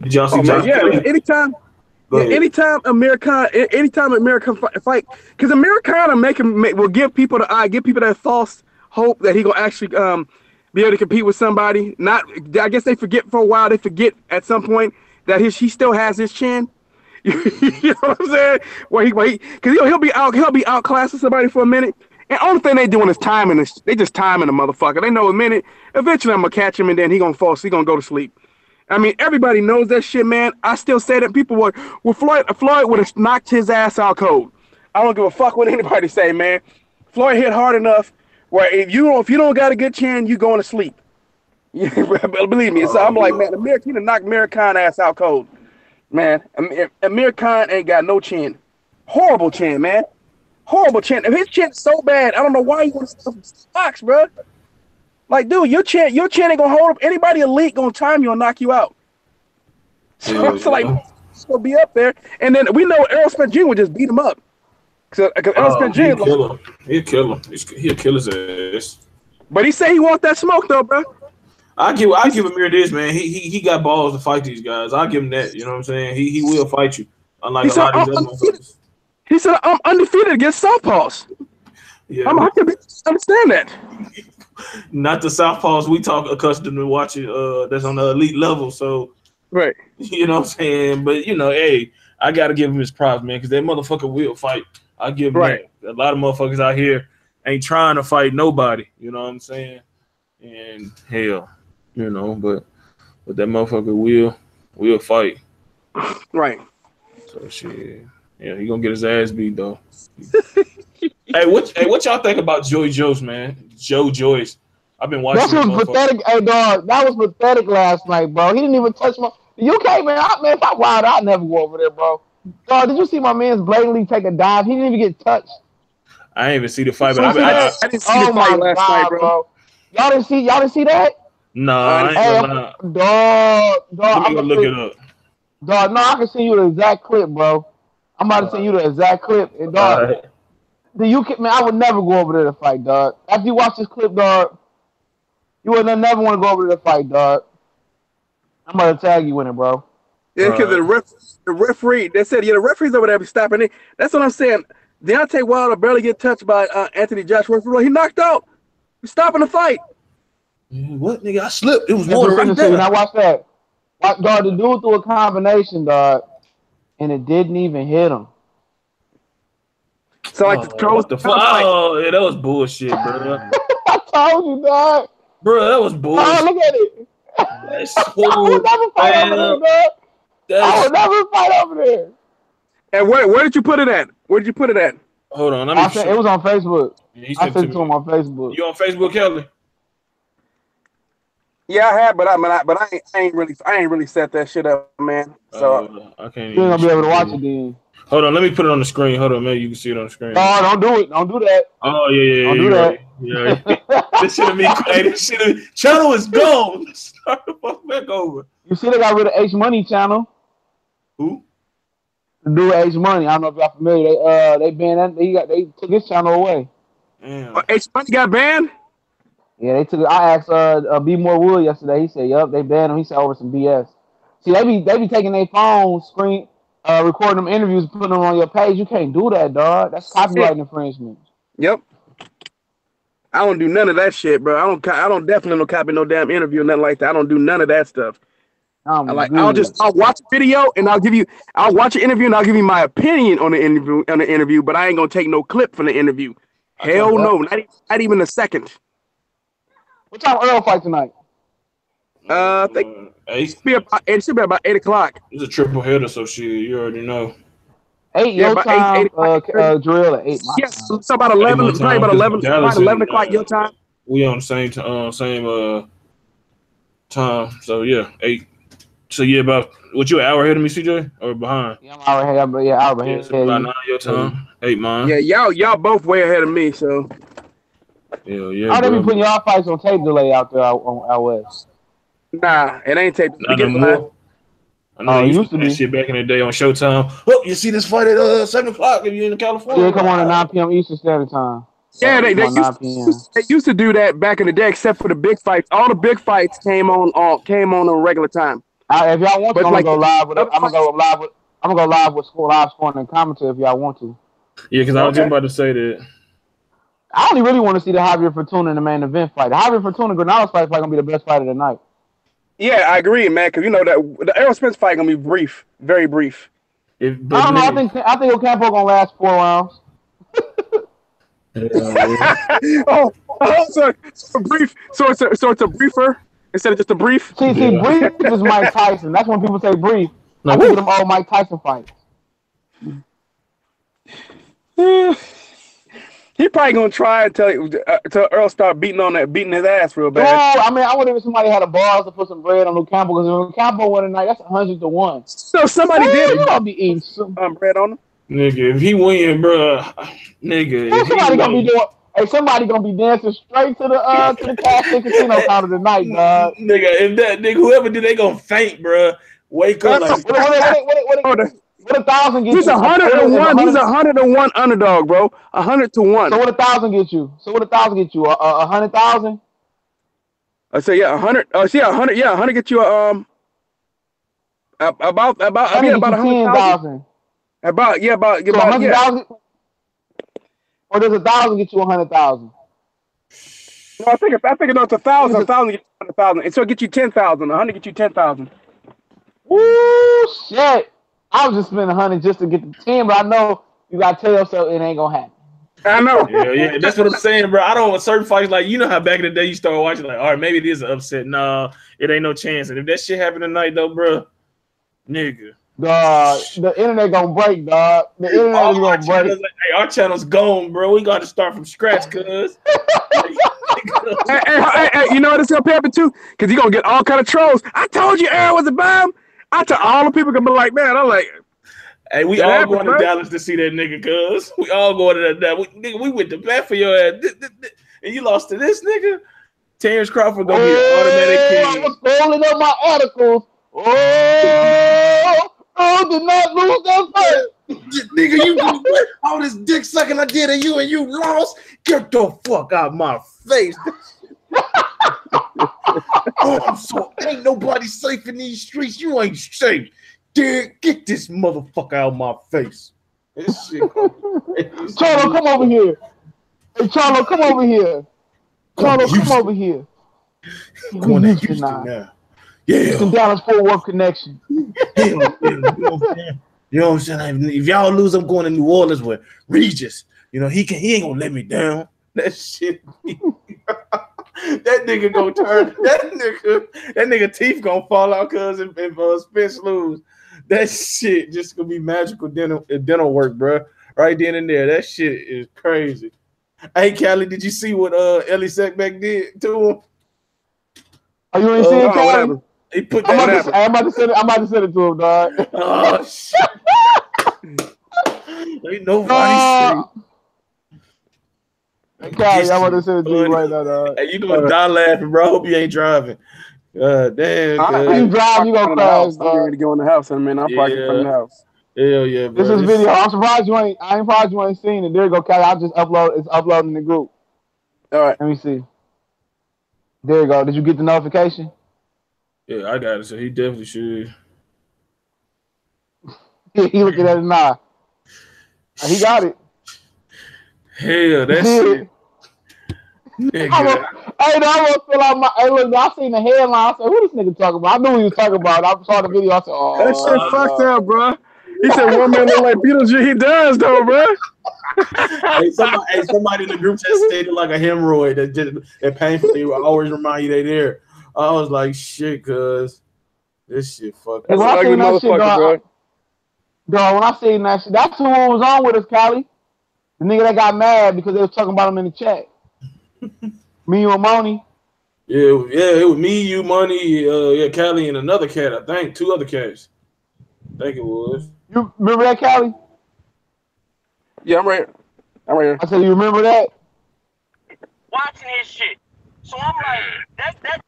Did y'all see Josh Kelly? Anytime Amir Khan fight, because Amir Khan will give people that false hope that he gonna actually be able to compete with somebody. I guess they forget for a while. They forget at some point that he still has his chin. You know what I'm saying? Because he'll be outclassing somebody for a minute. And only thing they doing is timing this. They just timing the motherfucker. They know a minute. Eventually, I'm gonna catch him, and then he gonna fall. So he gonna go to sleep. I mean, everybody knows that shit, man. I still say that people Floyd would have knocked his ass out cold. I don't give a fuck what anybody say, man. Floyd hit hard enough where if you don't got a good chin, you going to sleep. Believe me. So I'm like, man, he done knocked Amir Khan ass out cold, man. Amir Khan ain't got no chin. Horrible chin, man. Horrible chin. If his chin's so bad, I don't know why he wants to box, bro. Like, dude, your chin ain't gonna hold up. Anybody elite gonna time you and knock you out. So it's like, he'll be up there, and then we know Errol Spence Jr. would just beat him up. Because Errol Spence Jr. He'll kill him. He'll kill his ass. But he said he wants that smoke though, bro. I give Amir this, man. He got balls to fight these guys. I'll give him that. You know what I'm saying? He will fight you. Unlike a lot of these other motherfuckers. He said I'm undefeated against southpaws. Yeah, I can understand that. Not the southpaws we talk accustomed to watching. That's on the elite level. So right. You know what I'm saying? But hey, I gotta give him his props, man, because that motherfucker will fight. I give him that. A lot of motherfuckers out here ain't trying to fight nobody. You know what I'm saying? And hell, but that motherfucker will fight. Right. So shit. Yeah, he gonna get his ass beat though. Hey, what y'all think about Joey Joyce, man? Joe Joyce. I've been watching. That was pathetic. Hey, dog, that was pathetic last night, bro. He didn't even touch my UK, man. If I wild, I'd never go over there, bro. Dog, did you see my man's blatantly take a dive? He didn't even get touched. I didn't even see the fight, but I didn't see the fight last night, bro. Y'all didn't see that? No, I ain't gonna lie. Dog, let me go look it up. Dog, no, I can send you the exact clip, bro. I'm about to send you the exact clip. And dog, the UK, man, I would never go over there to fight, dog. After you watch this clip, dog, you would never want to go over there to fight, dog. I'm about to tag you in it, bro. Yeah, because the referee, they said, the referee's over there be stopping it. That's what I'm saying. Deontay Wilder barely get touched by Anthony Joshua. He knocked out. He's stopping the fight. What, nigga? I slipped. It was water right there. Now watch that. Dog, the dude threw a combination, dog, and it didn't even hit him. So like what the fuck? Oh, yeah, that was bullshit, bro. I told you, dog. Bro, that was bullshit. Oh, look at it. That's I would never fight over there, dog. I would never fight over there. And where did you put it at? Where did you put it at? Hold on, it was on Facebook. Yeah, I sent it to him on Facebook. You on Facebook, Kelly? Yeah, I have, but I ain't really set that shit up, man. So I can't. You ain't gonna be able to watch it then. Hold on, let me put it on the screen. Hold on, maybe you can see it on the screen. No, don't do it. Don't do that. Oh yeah. Don't do that. Yeah. This should have been. Hey, this should have. Channel is gone. Start the fuck back over. You see, they got rid of H Money channel. Who? The dude H Money. I don't know if y'all familiar. They banned that. They took his channel away. Damn. H Money got banned. Yeah, they took it. I asked B More Wood yesterday. He said, "Yup, they banned him." He said over some BS. See, they be taking their phone screen, recording them interviews, and putting them on your page. You can't do that, dog. That's copyright infringement. Yep. I don't do none of that shit, bro. I don't definitely copy no damn interview or nothing like that. I don't do none of that stuff. I'll watch a video and I'll watch an interview and I'll give you my opinion on the interview, but I ain't gonna take no clip from the interview. Hell no, not even a second. What time Earl fight tonight? I think it should be about 8 o'clock. It's a triple header, so shit, you already know. 8 your time, drill at 8. Yes, it's about 11. Probably about 11 o'clock your time. We on the same time. So yeah, 8. So yeah, about what you an hour ahead of me, CJ, or behind? Yeah, I'm an hour ahead, but yeah, hour ahead. So about 9 your time, 8 mine. Yeah, y'all both way ahead of me. So yeah. How they be putting y'all fights on tape delay out there on out west? Nah, it ain't tape. Not no more. I know they used to be shit back in the day on Showtime. Oh, you see this fight at 7 o'clock if you're in California? Yeah, come on at 9 p.m. Eastern Standard Time. Yeah, they used to do that back in the day, except for the big fights. All the big fights came on a regular time. If y'all want to, I'm gonna go live with. I'm gonna go live with live scoring and commentary if y'all want to. Yeah, because I was just about to say that. I only really want to see the Javier Fortuna in the main event fight. The Javier Fortuna Granado fight is probably gonna be the best fight of the night. Yeah, I agree, man. Because that the Errol Spence fight gonna be brief, very brief. I don't know. I think Ocampo gonna last 4 rounds. So brief. So it's a briefer instead of just a brief. See, brief is Mike Tyson. That's when people say brief. I think of them old Mike Tyson fights. He probably gonna try until Earl start beating his ass real bad. No, I mean I wonder if somebody had a balls to put some bread on Ocampo, because if Ocampo won tonight, that's 100-1. So somebody did. I'll be eating some bread on him. Nigga, if he win, bro, nigga, somebody gonna be doing. Hey, somebody gonna be dancing straight to the cash and casino counter tonight, dog. Nigga, if that nigga whoever did, they gonna faint, bro. Wake up like What 1,000 get He's you? 101. He's 101 underdog, bro. 100 to 1. So what 1,000 get you? 100,000? I say 100. Yeah, 100. Yeah, 100 get you about 100,000. About 100,000. Or does 1,000 get you 100,000? No, I think it's 1,000. 1,000 get you 100,000. And so it get you 10,000. 100 get you 10,000. Woo, shit. I was just spending 100 just to get the 10, but I know you gotta tell yourself it ain't gonna happen. I know. Yeah, that's what I'm saying, bro. I don't want certain fights like how back in the day you start watching like, all right, maybe it is an upset. No, it ain't no chance. And if that shit happen tonight though, bro, nigga. Dog, the internet gonna break, dog. The internet is gonna break. Hey, our channel's gone, bro. We got to start from scratch, cuz. Hey, you know what it's gonna happen too? Because you're gonna get all kind of trolls. I told you Aaron was a bomb. I tell all the people gonna be like, man, I'm like, hey, we all going to Dallas to see that nigga, cuz. We all going to that. We went to bat for your ass. And you lost to this nigga? Terrence Crawford gonna be an automatic king. I was scrolling up my articles. Did not lose that fight. Nigga, you all this dick sucking I did and you lost. Get the fuck out of my face. Ain't nobody safe in these streets. You ain't safe. Dude, get this motherfucker out of my face. This shit. Charlo, come over here. Hey, Charlo, come over here. Charlo, come over here. Going to Houston now. Yeah. Houston, Dallas, Fort Worth connection. You know what I'm saying? If y'all lose, I'm going to New Orleans with Regis. You know, he ain't gonna let me down. That shit. That nigga gonna turn. That nigga teeth gonna fall out cuz if Spence lose. That shit just gonna be magical dental work, bro. Right then and there. That shit is crazy. Hey, Callie, did you see what Ellie Sackback did to him? Are you ain't seeing it, Callie? He put I'm about to send it to him, dog. Oh shit! Ain't nobody see. Hey, Callie, I'm about to send it to you right now, dog. Hey, you gonna die laughing, bro? I hope you ain't driving. Damn. You drive, you gonna crash. I'm ready to go in the house, and man, I'm parking from the house. Hell yeah, bro. This is video. I'm surprised you ain't. I ain't surprised you ain't seen it. There you go, Callie. I'll just upload. It's uploading the group. All right. Let me see. There you go. Did you get the notification? Yeah, I got it. So he definitely should. He looking at it now. He got it. Hell, that shit. I almost feel like my. Hey, look, I seen the headline. I said, "Who this nigga talking about?" I knew he was talking about. I saw the video. I said, "Oh, that shit fucked up, bro." He said, "One man look like Beetlejuice." He does, though, bro. Somebody in the group chat stated like a hemorrhoid that painfully will always remind you they there. I was like, "Shit, cuz this shit fucked up." When I seen that shit, dog, when I seen that shit, that's who was on with us, Callie. The nigga that got mad because they was talking about him in the chat. Me, you, and Money. Yeah, it was me, you, Money, Callie, and another cat. I think 2 other cats. I think it was. You remember that, Callie? Yeah, I'm right here. I said, you remember that? Watching his shit. So I'm like, that.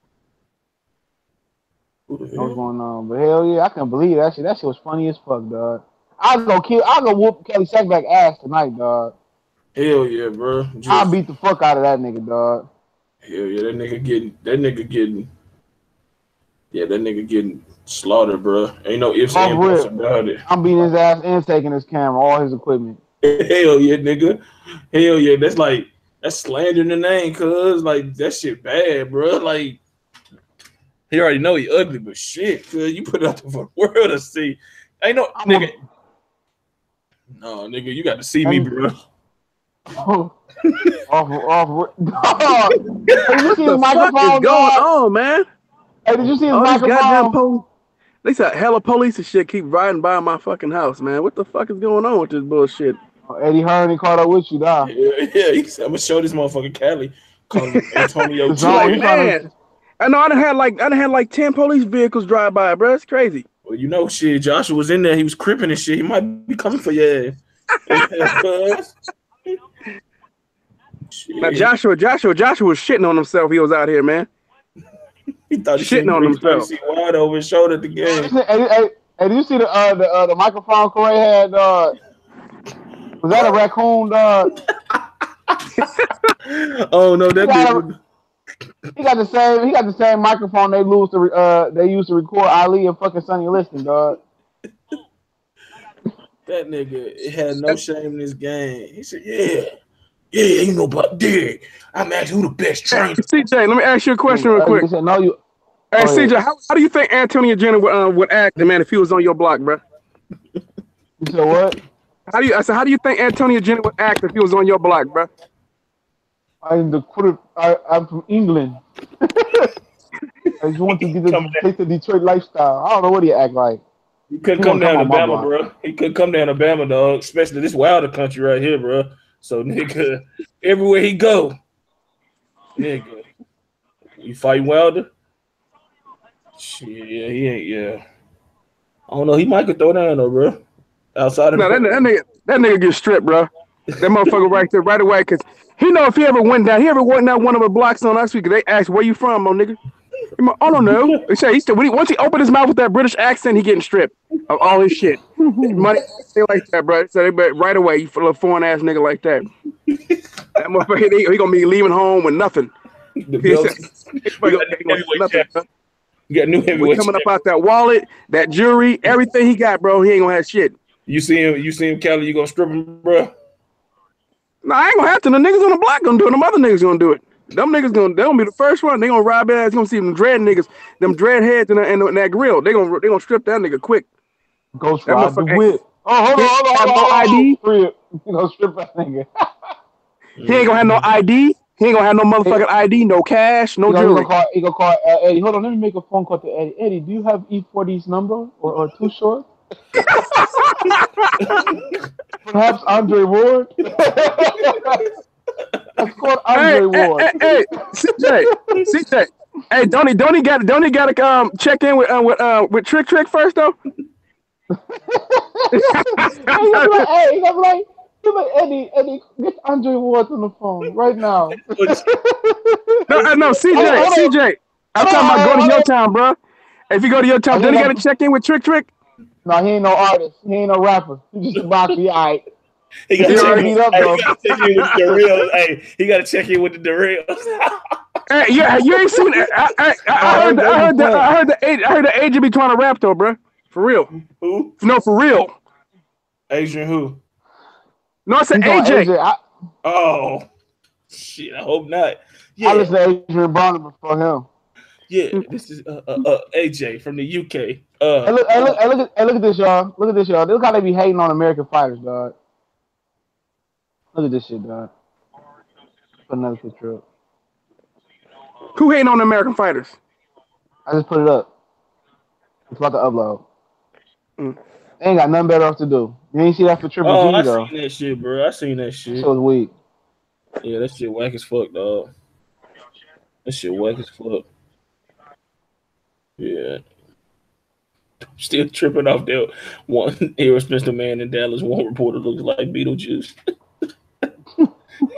What's going on? But hell yeah, I can't believe that shit. That shit was funny as fuck, dog. I'll go whoop Kelly Sackback ass tonight, dog. Hell yeah, bro. I'll beat the fuck out of that nigga, dog. Hell yeah, that nigga getting slaughtered, bro. Ain't no ifs and buts about it. I'm beating his ass and taking his camera, all his equipment. Hell yeah, nigga. Hell yeah, that's slandering the name, cuz like that shit bad, bro. Like he already know he ugly, but shit, cuz you put it out there for the world to see. Ain't no nigga. No, nigga, you got to see me, bro. Awful. Dog. Did you see his microphone? What is going on, man? Hey, did you see his microphone? They said hella police and shit keep riding by my fucking house, man. What the fuck is going on with this bullshit? Eddie Hearn caught up with you, dog. Yeah, he said, I'm gonna show this motherfucker Cali. Antonio man. I know I done had like 10 police vehicles drive by, bro. It's crazy. Well, you know, shit, Joshua was in there. He was cripping and shit. He might be coming for your ass. Now Joshua was shitting on himself. He was out here, man. He thought he shitting on himself. He wide over his shoulder at the game. Hey, did you see the microphone Corey had? Was that a raccoon, dog? Oh no, that he got the same microphone they used to record Ali and fucking Sonny Liston, dog. That nigga had no shame in his game. He said, yeah, you know about Derek. I'm asking who the best trainer. CJ, let me ask you a question real quick. Said, no, you. Hey, CJ, how do you think Antonio Jenner would act, man, if he was on your block, bro? You said what? How do you think Antonio Jenner would act if he was on your block, bro? I'm from England. I just want to take the Detroit lifestyle. I don't know what he act like. He couldn't come down to Bama, bro. He couldn't come down to Bama, dog. Especially this wilder country right here, bro. So, nigga, everywhere he go, nigga, you fight Wilder? Shit, yeah, he ain't, yeah. I don't know. He might could throw down, though, bro. Outside of that nigga get stripped, bro. That motherfucker right there, right away, because he know if he ever went down one of the blocks on us week, they asked, where you from, my nigga? I don't know. He said once he opened his mouth with that British accent, he getting stripped of all his shit. Money, stay like that, bro. So they right away, you little foreign ass nigga like that. That motherfucker, he gonna be leaving home with nothing. You got new heavyweight coming up out that wallet, that jewelry, everything he got, bro. He ain't gonna have shit. You see him, Cali? You gonna strip him, bro? No, I ain't gonna have to. The niggas on the block gonna do it. Them other niggas gonna do it. Them niggas they gonna be the first one. They gonna rob their ass. You gonna see them dread niggas, them dread heads in that grill. They gonna strip that nigga quick. Ghost ride the whip. Oh, hold on. No ID. You gonna strip that nigga. He ain't gonna have no ID. He ain't gonna have no motherfucking ID, no cash, no jewelry. He gonna call Eddie. Hold on, let me make a phone call to Eddie. Eddie, do you have E40's number or Too Short? Perhaps Andre Ward. That's called Andre Ward. Hey, CJ. Hey, don't he gotta check in with Trick first though? He's gonna be like, Eddie, get Andre Ward on the phone right now. No, CJ. I'm talking about go to your town, bro. If you go to your town, don't you gotta check in with Trick? No, he ain't no artist. He ain't no rapper. He's just a boxer. All right. He got to check in with the Derails. Hey, he got to check in with the Derails. Hey, yeah, you ain't seen it. I heard the agent be trying to rap though, bro. For real. Who? No, for real. Adrien who? No, I said AJ. Oh, shit. I hope not. Yeah. I listened to Adrien Broner before him. Yeah, this is AJ from the UK. Hey, look at this, y'all. Look at this, y'all. Look how they be hating on American fighters, dog. Look at this shit, dog. Put another picture up. Who hating on American fighters? I just put it up. It's about to upload. They ain't got nothing better off to do. You ain't see that for Triple G, though. I seen that shit, bro. I seen that shit. That was weak. Yeah, that shit whack as fuck, dog. That shit whack as fuck. Yeah. Still tripping off that one irresponsible man in Dallas. One reporter looks like Beetlejuice.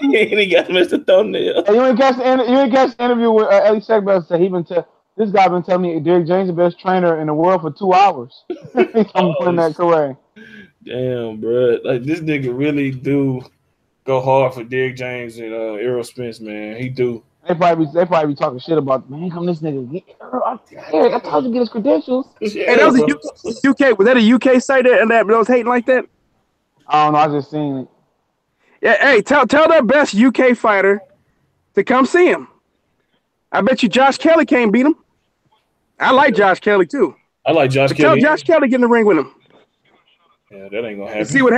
He got Mr. Thumbnail. Hey, you ain't catch the interview with Ellie Seckbell said this guy been telling me Derek James is the best trainer in the world for 2 hours. I'm putting that correct. Damn, bro. Like this nigga really do go hard for Derek James and Errol Spence, man. He do. They probably be talking shit about, man, come this nigga. I told you to get his credentials. Yeah, hey, that was a UK. Was that a UK site that was hating like that? I don't know. I just seen it. Yeah, hey, tell that best UK fighter to come see him. I bet you Josh Kelly can't beat him. I like Josh Kelly too. I like Josh Kelly. Tell Josh Kelly get in the ring with him. Yeah, that ain't gonna happen. And see what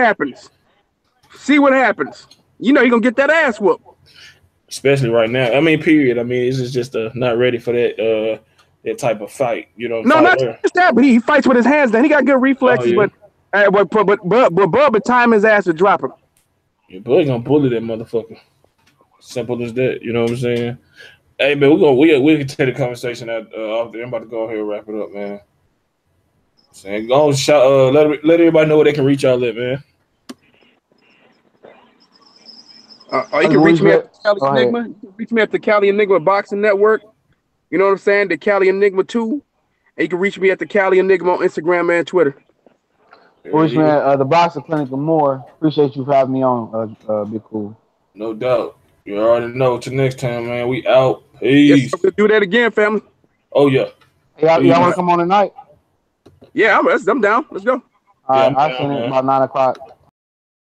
happens. You know he gonna get that ass whooped. Especially right now. I mean, period. I mean, it's just not ready for that type of fight. You know. No, not just that, but he fights with his hands. Then he got good reflexes, but time his ass to drop him. Your boy gonna bully that motherfucker. Simple as that. You know what I'm saying? Hey man, we can take the conversation out off there. I'm about to go ahead and wrap it up, man. Saying go on, shout, let everybody know where they can reach y'all at, man. Or you can reach me at the Cali Go ahead. Enigma. You can reach me at the Cali Enigma Boxing Network. You know what I'm saying? The Cali Enigma 2. And you can reach me at the Cali Enigma on Instagram and Twitter. Wish man, the Boxing Clinic and more. Appreciate you for having me on, Big Cool. No doubt. You already know. Till next time, man. We out. Peace. Yes, we'll do that again, family. Oh yeah. Y'all want to come on tonight? Yeah, I'm down. Let's go. All right, I'm I'll down, send it man. about 9 o'clock.